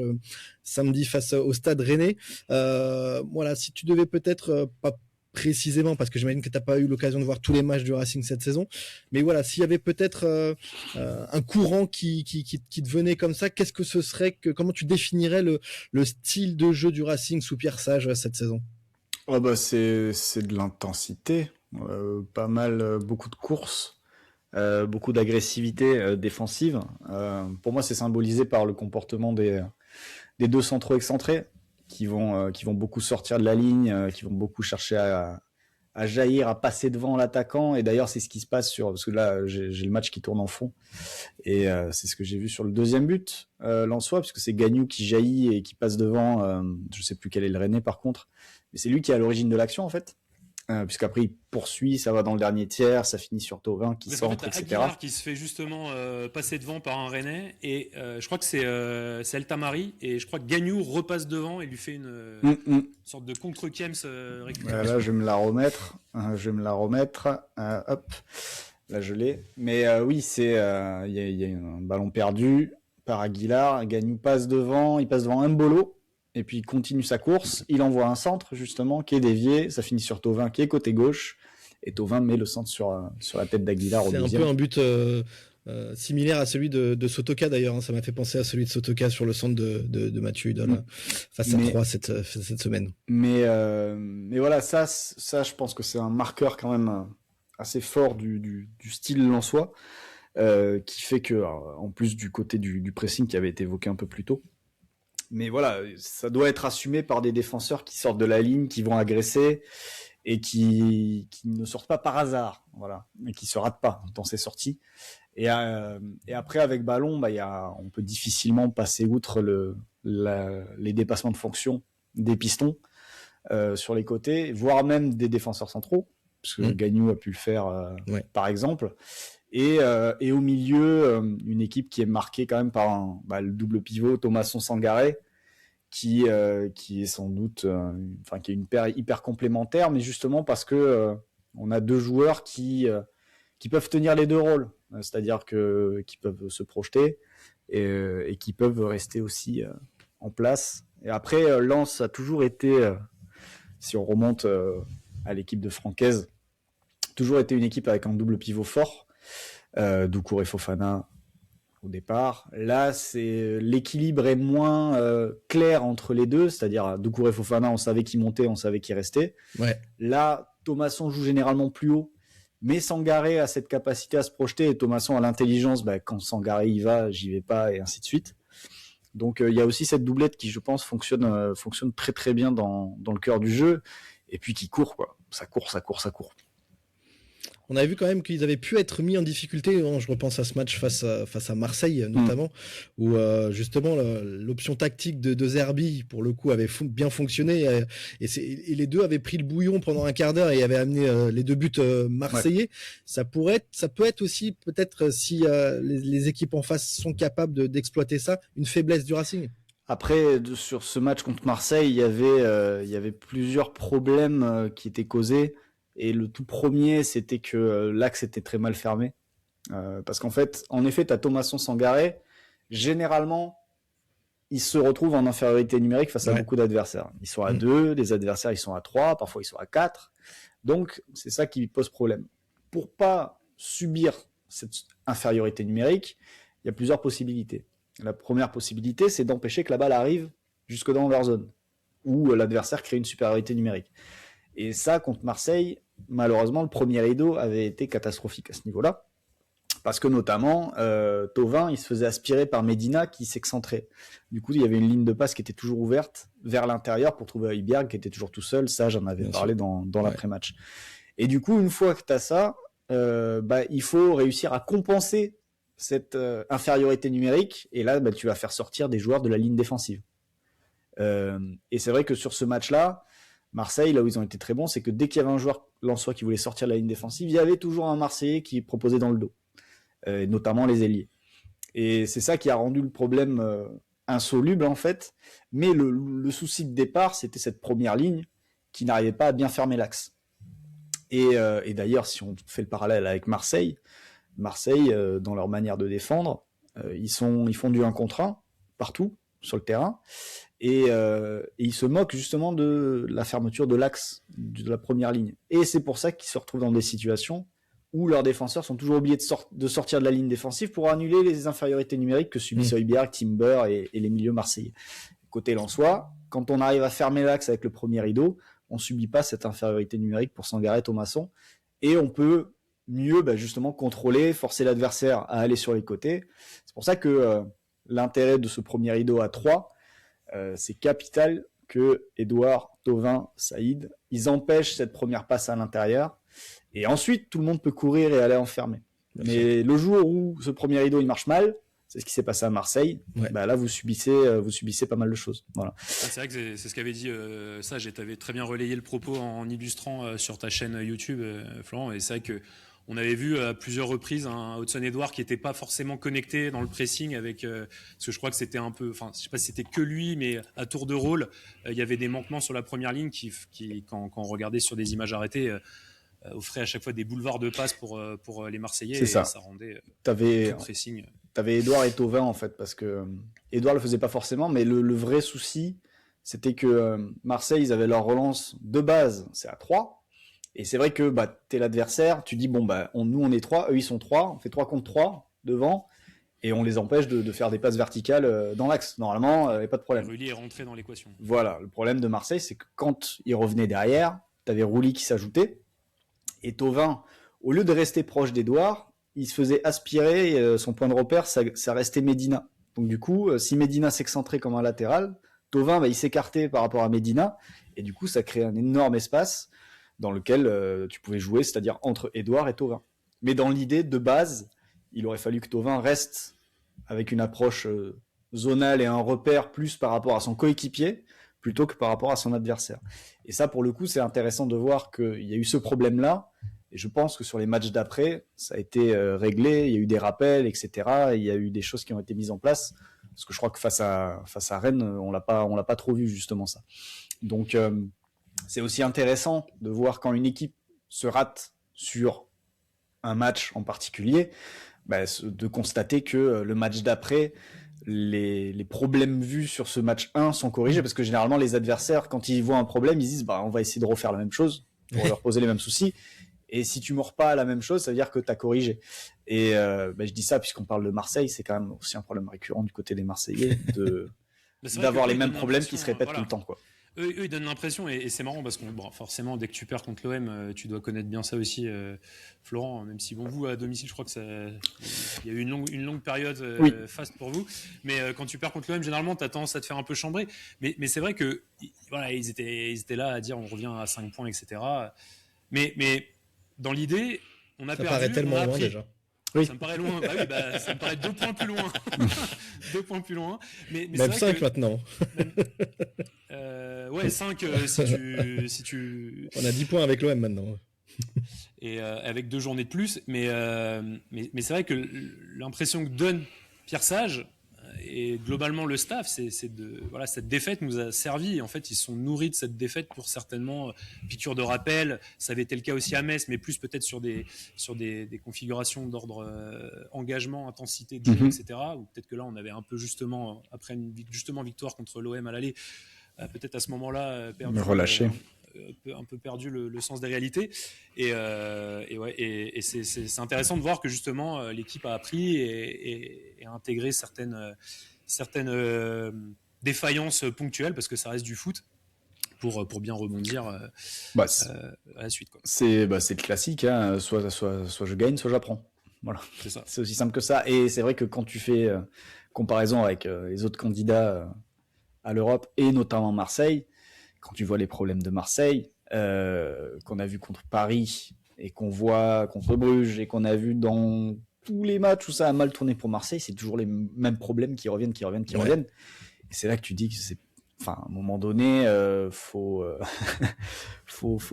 samedi face au Stade Rennais. Voilà, si tu devais peut-être pas précisément, parce que j'imagine que tu n'as pas eu l'occasion de voir tous les matchs du Racing cette saison, mais voilà, s'il y avait peut-être un courant qui te venait comme ça, qu'est-ce que ce serait, comment tu définirais le style de jeu du Racing sous Pierre Sage cette saison ? C'est de l'intensité, pas mal, beaucoup de courses, beaucoup d'agressivité défensive. Pour moi, c'est symbolisé par le comportement des deux centraux excentrés, qui vont beaucoup sortir de la ligne, qui vont beaucoup chercher à jaillir, à passer devant l'attaquant. Et d'ailleurs, c'est ce qui se passe parce que là, j'ai le match qui tourne en fond. Et c'est ce que j'ai vu sur le deuxième but lensois, puisque c'est Gagnou qui jaillit et qui passe devant. Je sais plus quel est le Rennais par contre. Mais c'est lui qui est à l'origine de l'action en fait. Puisqu'après il poursuit, ça va dans le dernier tiers, ça finit sur Thauvin qui centre, etc. Aguilar qui se fait justement passer devant par un Rennais et je crois que c'est El Tamari et je crois que Gagnou repasse devant et lui fait une sorte de contre-Kems récupération. Là je vais me la remettre, hop, là je l'ai. Mais oui, c'est il y a un ballon perdu par Aguilar, Gagnou passe devant, il passe devant Mbolo. Et puis il continue sa course, il envoie un centre justement qui est dévié, ça finit sur Thauvin qui est côté gauche, et Thauvin met le centre sur la tête d'Aguilar au deuxième. C'est un peu un but similaire à celui de Sotoka d'ailleurs, hein. Ça m'a fait penser à celui de Sotoka sur le centre de Mathieu Hudol face à 3 cette semaine. Mais voilà, ça je pense que c'est un marqueur quand même assez fort du style lensois, qui fait que, en plus du côté du pressing qui avait été évoqué un peu plus tôt, mais voilà, ça doit être assumé par des défenseurs qui sortent de la ligne, qui vont agresser et qui ne sortent pas par hasard, voilà, et qui se ratent pas dans ces sorties. Et après avec ballon, on peut difficilement passer outre les dépassements de fonction des pistons sur les côtés, voire même des défenseurs centraux, parce que Gagnou a pu le faire par exemple. Et au milieu, une équipe qui est marquée quand même par le double pivot Thomasson-Sangaré, qui est sans doute, qui est une paire hyper complémentaire, mais justement parce que on a deux joueurs qui peuvent tenir les deux rôles, c'est-à-dire qui peuvent se projeter et qui peuvent rester aussi en place. Et après, Lens a toujours été, si on remonte à l'équipe de Francaise, toujours été une équipe avec un double pivot fort. Doucouré Fofana au départ. Là, l'équilibre est moins clair entre les deux, c'est-à-dire Doucouré Fofana, on savait qui montait, on savait qui restait. Ouais. Là, Thomasson joue généralement plus haut, mais Sangaré a cette capacité à se projeter et Thomasson a l'intelligence, quand Sangaré y va, j'y vais pas et ainsi de suite. Donc il y a aussi cette doublette qui, je pense, fonctionne très très bien dans le cœur du jeu et puis qui court quoi. Ça court. On avait vu quand même qu'ils avaient pu être mis en difficulté. Je repense à ce match face à Marseille notamment, où justement l'option tactique de Zerbi pour le coup avait bien fonctionné et les deux avaient pris le bouillon pendant un quart d'heure et avaient amené les deux buts marseillais. Ouais. Ça peut être aussi peut-être si les équipes en face sont capables d'exploiter ça, une faiblesse du Racing. Après, sur ce match contre Marseille, il y avait plusieurs problèmes qui étaient causés. Et le tout premier, c'était que l'axe était très mal fermé. Parce qu'en fait, tu as Thomasson-Sangaré. Généralement, ils se retrouvent en infériorité numérique face à beaucoup d'adversaires. Ils sont à 2, les adversaires ils sont à 3, parfois ils sont à 4. Donc, c'est ça qui pose problème. Pour pas subir cette infériorité numérique, il y a plusieurs possibilités. La première possibilité, c'est d'empêcher que la balle arrive jusque dans leur zone, où l'adversaire crée une supériorité numérique. Et ça, contre Marseille, malheureusement, le premier rideau avait été catastrophique à ce niveau-là. Parce que notamment, Thauvin, il se faisait aspirer par Medina qui s'excentrait. Du coup, il y avait une ligne de passe qui était toujours ouverte vers l'intérieur pour trouver Højbjerg qui était toujours tout seul. Ça, j'en avais parlé dans l'après-match. Et du coup, une fois que tu as ça, il faut réussir à compenser cette infériorité numérique. Et là, tu vas faire sortir des joueurs de la ligne défensive. Et c'est vrai que sur ce match-là, Marseille, là où ils ont été très bons, c'est que dès qu'il y avait un joueur lensois qui voulait sortir de la ligne défensive, il y avait toujours un Marseillais qui proposait dans le dos. Notamment les ailiers. Et c'est ça qui a rendu le problème insoluble en fait. Mais le souci de départ, c'était cette première ligne qui n'arrivait pas à bien fermer l'axe. Et d'ailleurs, si on fait le parallèle avec Marseille, dans leur manière de défendre, ils font du 1 contre 1 partout sur le terrain. Et ils se moquent justement de la fermeture de l'axe de la première ligne. Et c'est pour ça qu'ils se retrouvent dans des situations où leurs défenseurs sont toujours obligés de sortir de la ligne défensive pour annuler les infériorités numériques que subissent Højbjerg, Timber et les milieux marseillais. Côté lensois, quand on arrive à fermer l'axe avec le premier rideau, on subit pas cette infériorité numérique pour Sangaré, Thomasson, et on peut mieux justement contrôler, forcer l'adversaire à aller sur les côtés. C'est pour ça que l'intérêt de ce premier rideau à 3, c'est capital que Edouard, Thauvin, Saïd, ils empêchent cette première passe à l'intérieur. Et ensuite, tout le monde peut courir et aller enfermer. Mais le jour où ce premier rideau il marche mal, c'est ce qui s'est passé à Marseille. Là, vous subissez pas mal de choses. Voilà. C'est vrai que c'est ce qu'avait dit Sage. Tu avais très bien relayé le propos en illustrant sur ta chaîne YouTube, Florent. Et c'est vrai que on avait vu à plusieurs reprises un Hudson-Edouard qui n'était pas forcément connecté dans le pressing avec, parce que je crois que c'était un peu, enfin, je sais pas si c'était que lui, mais à tour de rôle, il y avait des manquements sur la première ligne qui quand on regardait sur des images arrêtées, offrait à chaque fois des boulevards de passe pour les Marseillais. C'est ça. Et ça rendait le pressing. T'avais Edouard et Thauvin en fait, parce que Edouard le faisait pas forcément, mais le vrai souci, c'était que Marseille, ils avaient leur relance de base, c'est à 3. Et c'est vrai que t'es l'adversaire, tu dis nous on est 3, eux ils sont 3, on fait 3 contre 3 devant, et on les empêche de faire des passes verticales dans l'axe. Normalement, il n'y a pas de problème. Rulli est rentré dans l'équation. Voilà, le problème de Marseille, c'est que quand ils revenaient derrière, t'avais Rulli qui s'ajoutait, et Thauvin, au lieu de rester proche d'Edouard, il se faisait aspirer, son point de repère, ça restait Medina. Donc du coup, si Medina s'excentrait comme un latéral, Thauvin, il s'écartait par rapport à Medina, et du coup, ça créait un énorme espace dans lequel tu pouvais jouer, c'est-à-dire entre Edouard et Thauvin. Mais dans l'idée de base, il aurait fallu que Thauvin reste avec une approche zonale et un repère plus par rapport à son coéquipier, plutôt que par rapport à son adversaire. Et ça, pour le coup, c'est intéressant de voir qu'il y a eu ce problème-là, et je pense que sur les matchs d'après, ça a été réglé, il y a eu des rappels, etc., et il y a eu des choses qui ont été mises en place, parce que je crois que face à Rennes, on l'a pas trop vu, justement, ça. Donc, c'est aussi intéressant de voir quand une équipe se rate sur un match en particulier, de constater que le match d'après, les problèmes vus sur ce match 1 sont corrigés, parce que généralement les adversaires, quand ils voient un problème, ils disent on va essayer de refaire la même chose pour leur poser les mêmes soucis, et si tu mords pas à la même chose, ça veut dire que tu as corrigé. Et je dis ça puisqu'on parle de Marseille, c'est quand même aussi un problème récurrent du côté des Marseillais d'avoir les mêmes problèmes qui se répètent tout le temps, quoi. Eux, ils donnent l'impression, et c'est marrant parce que forcément, dès que tu perds contre l'OM, tu dois connaître bien ça aussi, Florent, même si vous, à domicile, je crois que il y a eu une longue période faste pour vous. Mais quand tu perds contre l'OM, généralement, tu as tendance à te faire un peu chambrer. Mais c'est vrai que ils étaient là à dire on revient à 5 points, etc. Mais dans l'idée, on a ça perdu. Ça paraît tellement loin déjà. Oui. Ça me paraît loin. Ça me paraît 2 points plus loin. 2 points plus loin. Mais même 5 maintenant. 5 si tu... On a 10 points avec l'OM maintenant. Et avec 2 journées de plus. Mais c'est vrai que l'impression que donne Pierre Sage et globalement le staff, cette défaite nous a servi. En fait, ils sont nourris de cette défaite pour certainement piqûre de rappel. Ça avait été le cas aussi à Metz, mais plus peut-être sur des configurations d'ordre engagement, intensité de jeu, etc. Ou peut-être que là, on avait un peu justement, après une victoire contre l'OM à l'aller, peut-être à ce moment-là, relâché. Un peu perdu le sens des réalités. Et c'est intéressant de voir que justement l'équipe a appris et a intégré certaines défaillances ponctuelles, parce que ça reste du foot, pour bien rebondir à la suite, quoi. C'est le classique, hein. Soit je gagne, soit j'apprends. Voilà. C'est ça. C'est aussi simple que ça. Et c'est vrai que quand tu fais comparaison avec les autres candidats à l'Europe, et notamment Marseille, quand tu vois les problèmes de Marseille, qu'on a vu contre Paris, et qu'on voit contre Bruges, et qu'on a vu dans tous les matchs où ça a mal tourné pour Marseille, c'est toujours les mêmes problèmes qui reviennent. Et c'est là que tu dis que à un moment donné, faut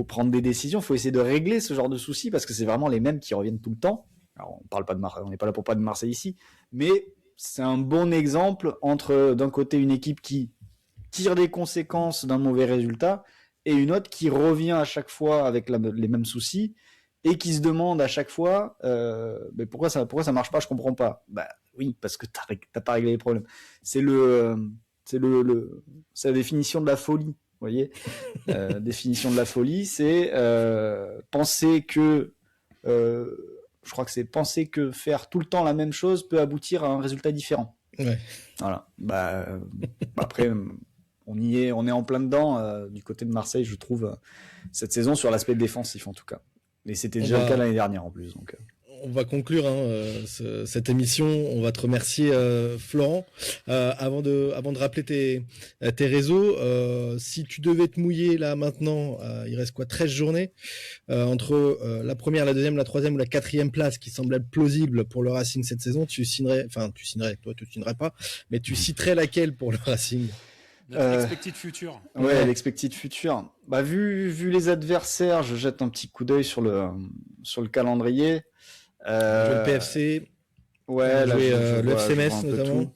prendre des décisions, faut essayer de régler ce genre de soucis, parce que c'est vraiment les mêmes qui reviennent tout le temps. Alors, on parle pas de Marseille, on n'est pas là pour parler de Marseille ici, mais c'est un bon exemple entre, d'un côté, une équipe qui tire des conséquences d'un mauvais résultat, et une autre qui revient à chaque fois avec les mêmes soucis, et qui se demande à chaque fois mais pourquoi ça marche pas, je comprends pas. Bah oui, parce que t'as pas réglé les problèmes. C'est c'est la définition de la folie, vous voyez. Définition de la folie, c'est penser que je crois que c'est penser que faire tout le temps la même chose peut aboutir à un résultat différent. Ouais. Voilà. Après, on est en plein dedans du côté de Marseille, je trouve, cette saison, sur l'aspect défensif en tout cas. Et c'était déjà le cas l'année dernière en plus. Donc. On va conclure cette émission. On va te remercier, Florent. Avant de rappeler tes réseaux, si tu devais te mouiller là maintenant, il reste quoi, 13 journées entre la première, la deuxième, la troisième ou la quatrième place qui semble être plausible pour le Racing cette saison, tu signerais, toi tu signerais pas, mais tu citerais laquelle pour le Racing? Notre expected future. Ouais, l'expected future. Vu les adversaires, je jette un petit coup d'œil sur le calendrier. Le PFC. Ouais, là, le FC Metz notamment.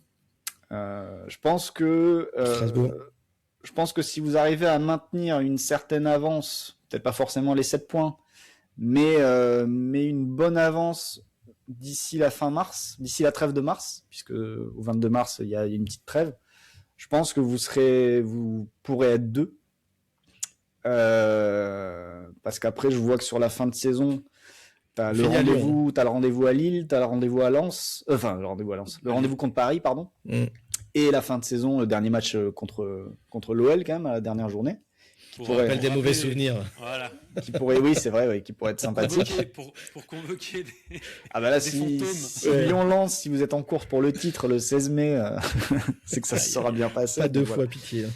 Je pense que Strasbourg. Je pense que si vous arrivez à maintenir une certaine avance, peut-être pas forcément les 7 points, mais une bonne avance d'ici la fin mars, d'ici la trêve de mars, puisque au 22 mars il y a une petite trêve. Je pense que vous pourrez être 2. Parce qu'après, je vois que sur la fin de saison, t'as le rendez-vous à Lille, t'as le rendez-vous à Lens, le rendez-vous contre Paris, pardon. Et la fin de saison, le dernier match contre l'OL quand même, à la dernière journée. Pour rappel des mauvais souvenirs. Voilà. Qui pourrait être sympathique. Pour convoquer des, si fantômes. Lyon-Lens, si vous êtes en course pour le titre le 16 mai, c'est que ça se sera bien passé. Pas deux fois pitié.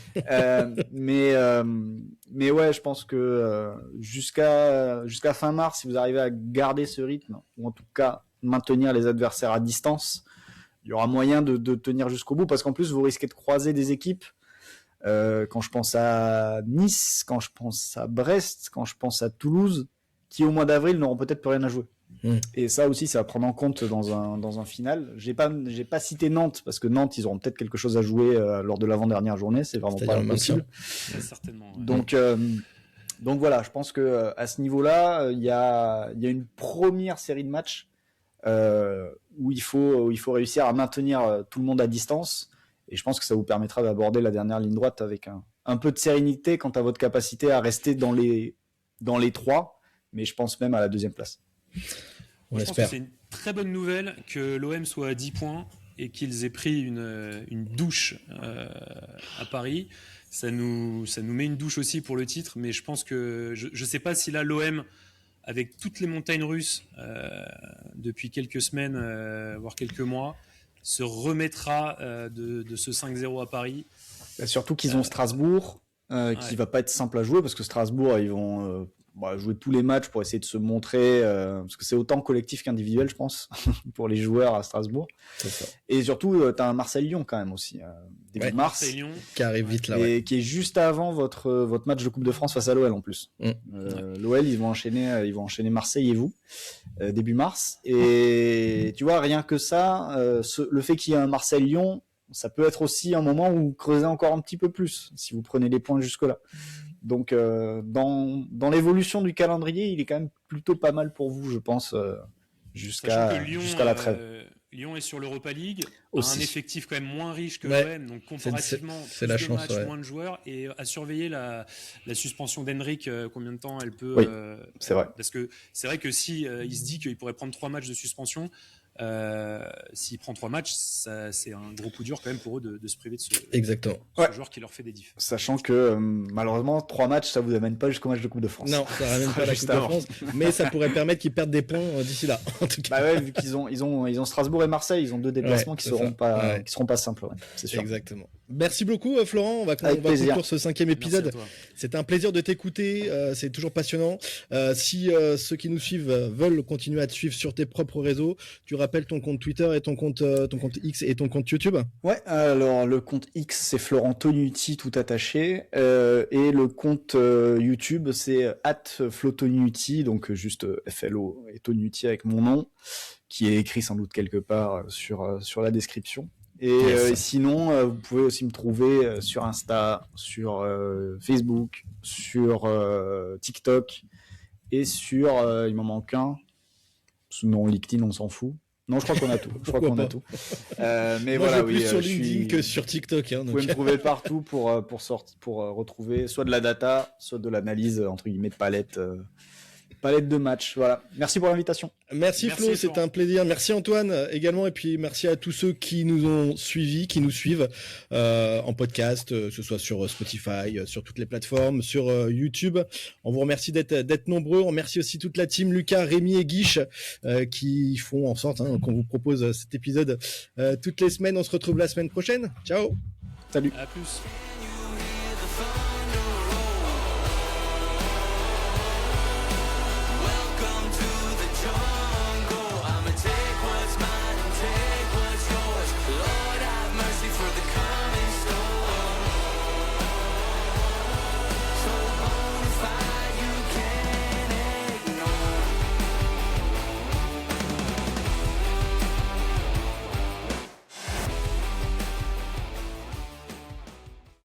Mais ouais, je pense que jusqu'à fin mars, si vous arrivez à garder ce rythme, ou en tout cas maintenir les adversaires à distance, il y aura moyen de tenir jusqu'au bout, parce qu'en plus, vous risquez de croiser des équipes. Quand je pense à Nice, quand je pense à Brest, quand je pense à Toulouse, qui au mois d'avril n'auront peut-être plus rien à jouer. Et ça aussi, ça va prendre en compte dans un final. J'ai pas cité Nantes, parce que Nantes, ils auront peut-être quelque chose à jouer lors de l'avant-dernière journée. C'est vraiment pas impossible. Certainement. Ouais. Donc voilà, je pense que à ce niveau-là, il y a une première série de matchs où il faut réussir à maintenir tout le monde à distance. Et je pense que ça vous permettra d'aborder la dernière ligne droite avec un peu de sérénité quant à votre capacité à rester dans les 3, mais je pense même à la 2e place. Je pense que c'est une très bonne nouvelle que l'OM soit à 10 points et qu'ils aient pris une douche à Paris. Ça nous met une douche aussi pour le titre, mais je pense que je ne sais pas si là l'OM, avec toutes les montagnes russes depuis quelques semaines, voire quelques mois, se remettra de ce 5-0 à Paris. Surtout qu'ils ont Strasbourg, qui va pas être simple à jouer, parce que Strasbourg, ils vont jouer tous les matchs pour essayer de se montrer, parce que c'est autant collectif qu'individuel, je pense, pour les joueurs à Strasbourg. C'est ça. Et surtout, tu as un Marseille-Lyon quand même aussi, début mars, qui arrive vite là. Et qui est juste avant votre match de Coupe de France face à l'OL en plus. L'OL, ils vont enchaîner Marseille et vous, début mars. Et tu vois, rien que ça, le fait qu'il y ait un Marseille-Lyon, ça peut être aussi un moment où vous creusez encore un petit peu plus, si vous prenez les points jusque-là. Donc, dans l'évolution du calendrier, il est quand même plutôt pas mal pour vous, je pense, jusqu'à la trêve. Lyon est sur l'Europa League, aussi. a un effectif quand même moins riche que l'OM, donc comparativement, c'est la chance, matchs, moins de joueurs, et à surveiller la suspension d'Henrik, combien de temps elle peut... Oui, c'est vrai. Parce que c'est vrai que si il se dit qu'il pourrait prendre 3 matchs de suspension, S'il prend 3 matchs, c'est un gros coup dur quand même pour eux de se priver de Exactement. ce joueur qui leur fait des diffs. Sachant que malheureusement 3 matchs ça vous amène pas jusqu'au match de Coupe de France. Non, ça ramène pas la Coupe de France, mais ça pourrait permettre qu'ils perdent des points d'ici là. En tout cas. Bah ouais, vu qu'ils ont Strasbourg et Marseille, ils ont 2 déplacements qui seront pas simples, c'est sûr. Exactement. Merci beaucoup Florent, on va conclure ce 5e épisode. C'est un plaisir de t'écouter, c'est toujours passionnant. Si ceux qui nous suivent veulent continuer à te suivre sur tes propres réseaux, tu rappelles ton compte Twitter et ton compte X et ton compte YouTube? Ouais, alors le compte X c'est Florent Tognuti tout attaché, et le compte YouTube c'est @flotonuti, donc juste FLO et Tognuti avec mon nom, qui est écrit sans doute quelque part sur la description. Et sinon, vous pouvez aussi me trouver sur Insta, sur Facebook, sur TikTok et sur, il m'en manque un, non, LinkedIn on s'en fout. Non, je crois qu'on a tout. Mais moi, voilà, plus sur LinkedIn que sur TikTok. Vous pouvez me trouver partout pour retrouver soit de la data, soit de l'analyse entre guillemets de palette de match. Voilà. Merci pour l'invitation. Merci Flo, c'était un plaisir. Merci Antoine également, et puis merci à tous ceux qui nous ont suivis, qui nous suivent en podcast, que ce soit sur Spotify, sur toutes les plateformes, sur YouTube. On vous remercie d'être nombreux. On remercie aussi toute la team, Lucas, Rémi et Guiche, qui font en sorte qu'on vous propose cet épisode toutes les semaines. On se retrouve la semaine prochaine. Ciao. Salut. À plus.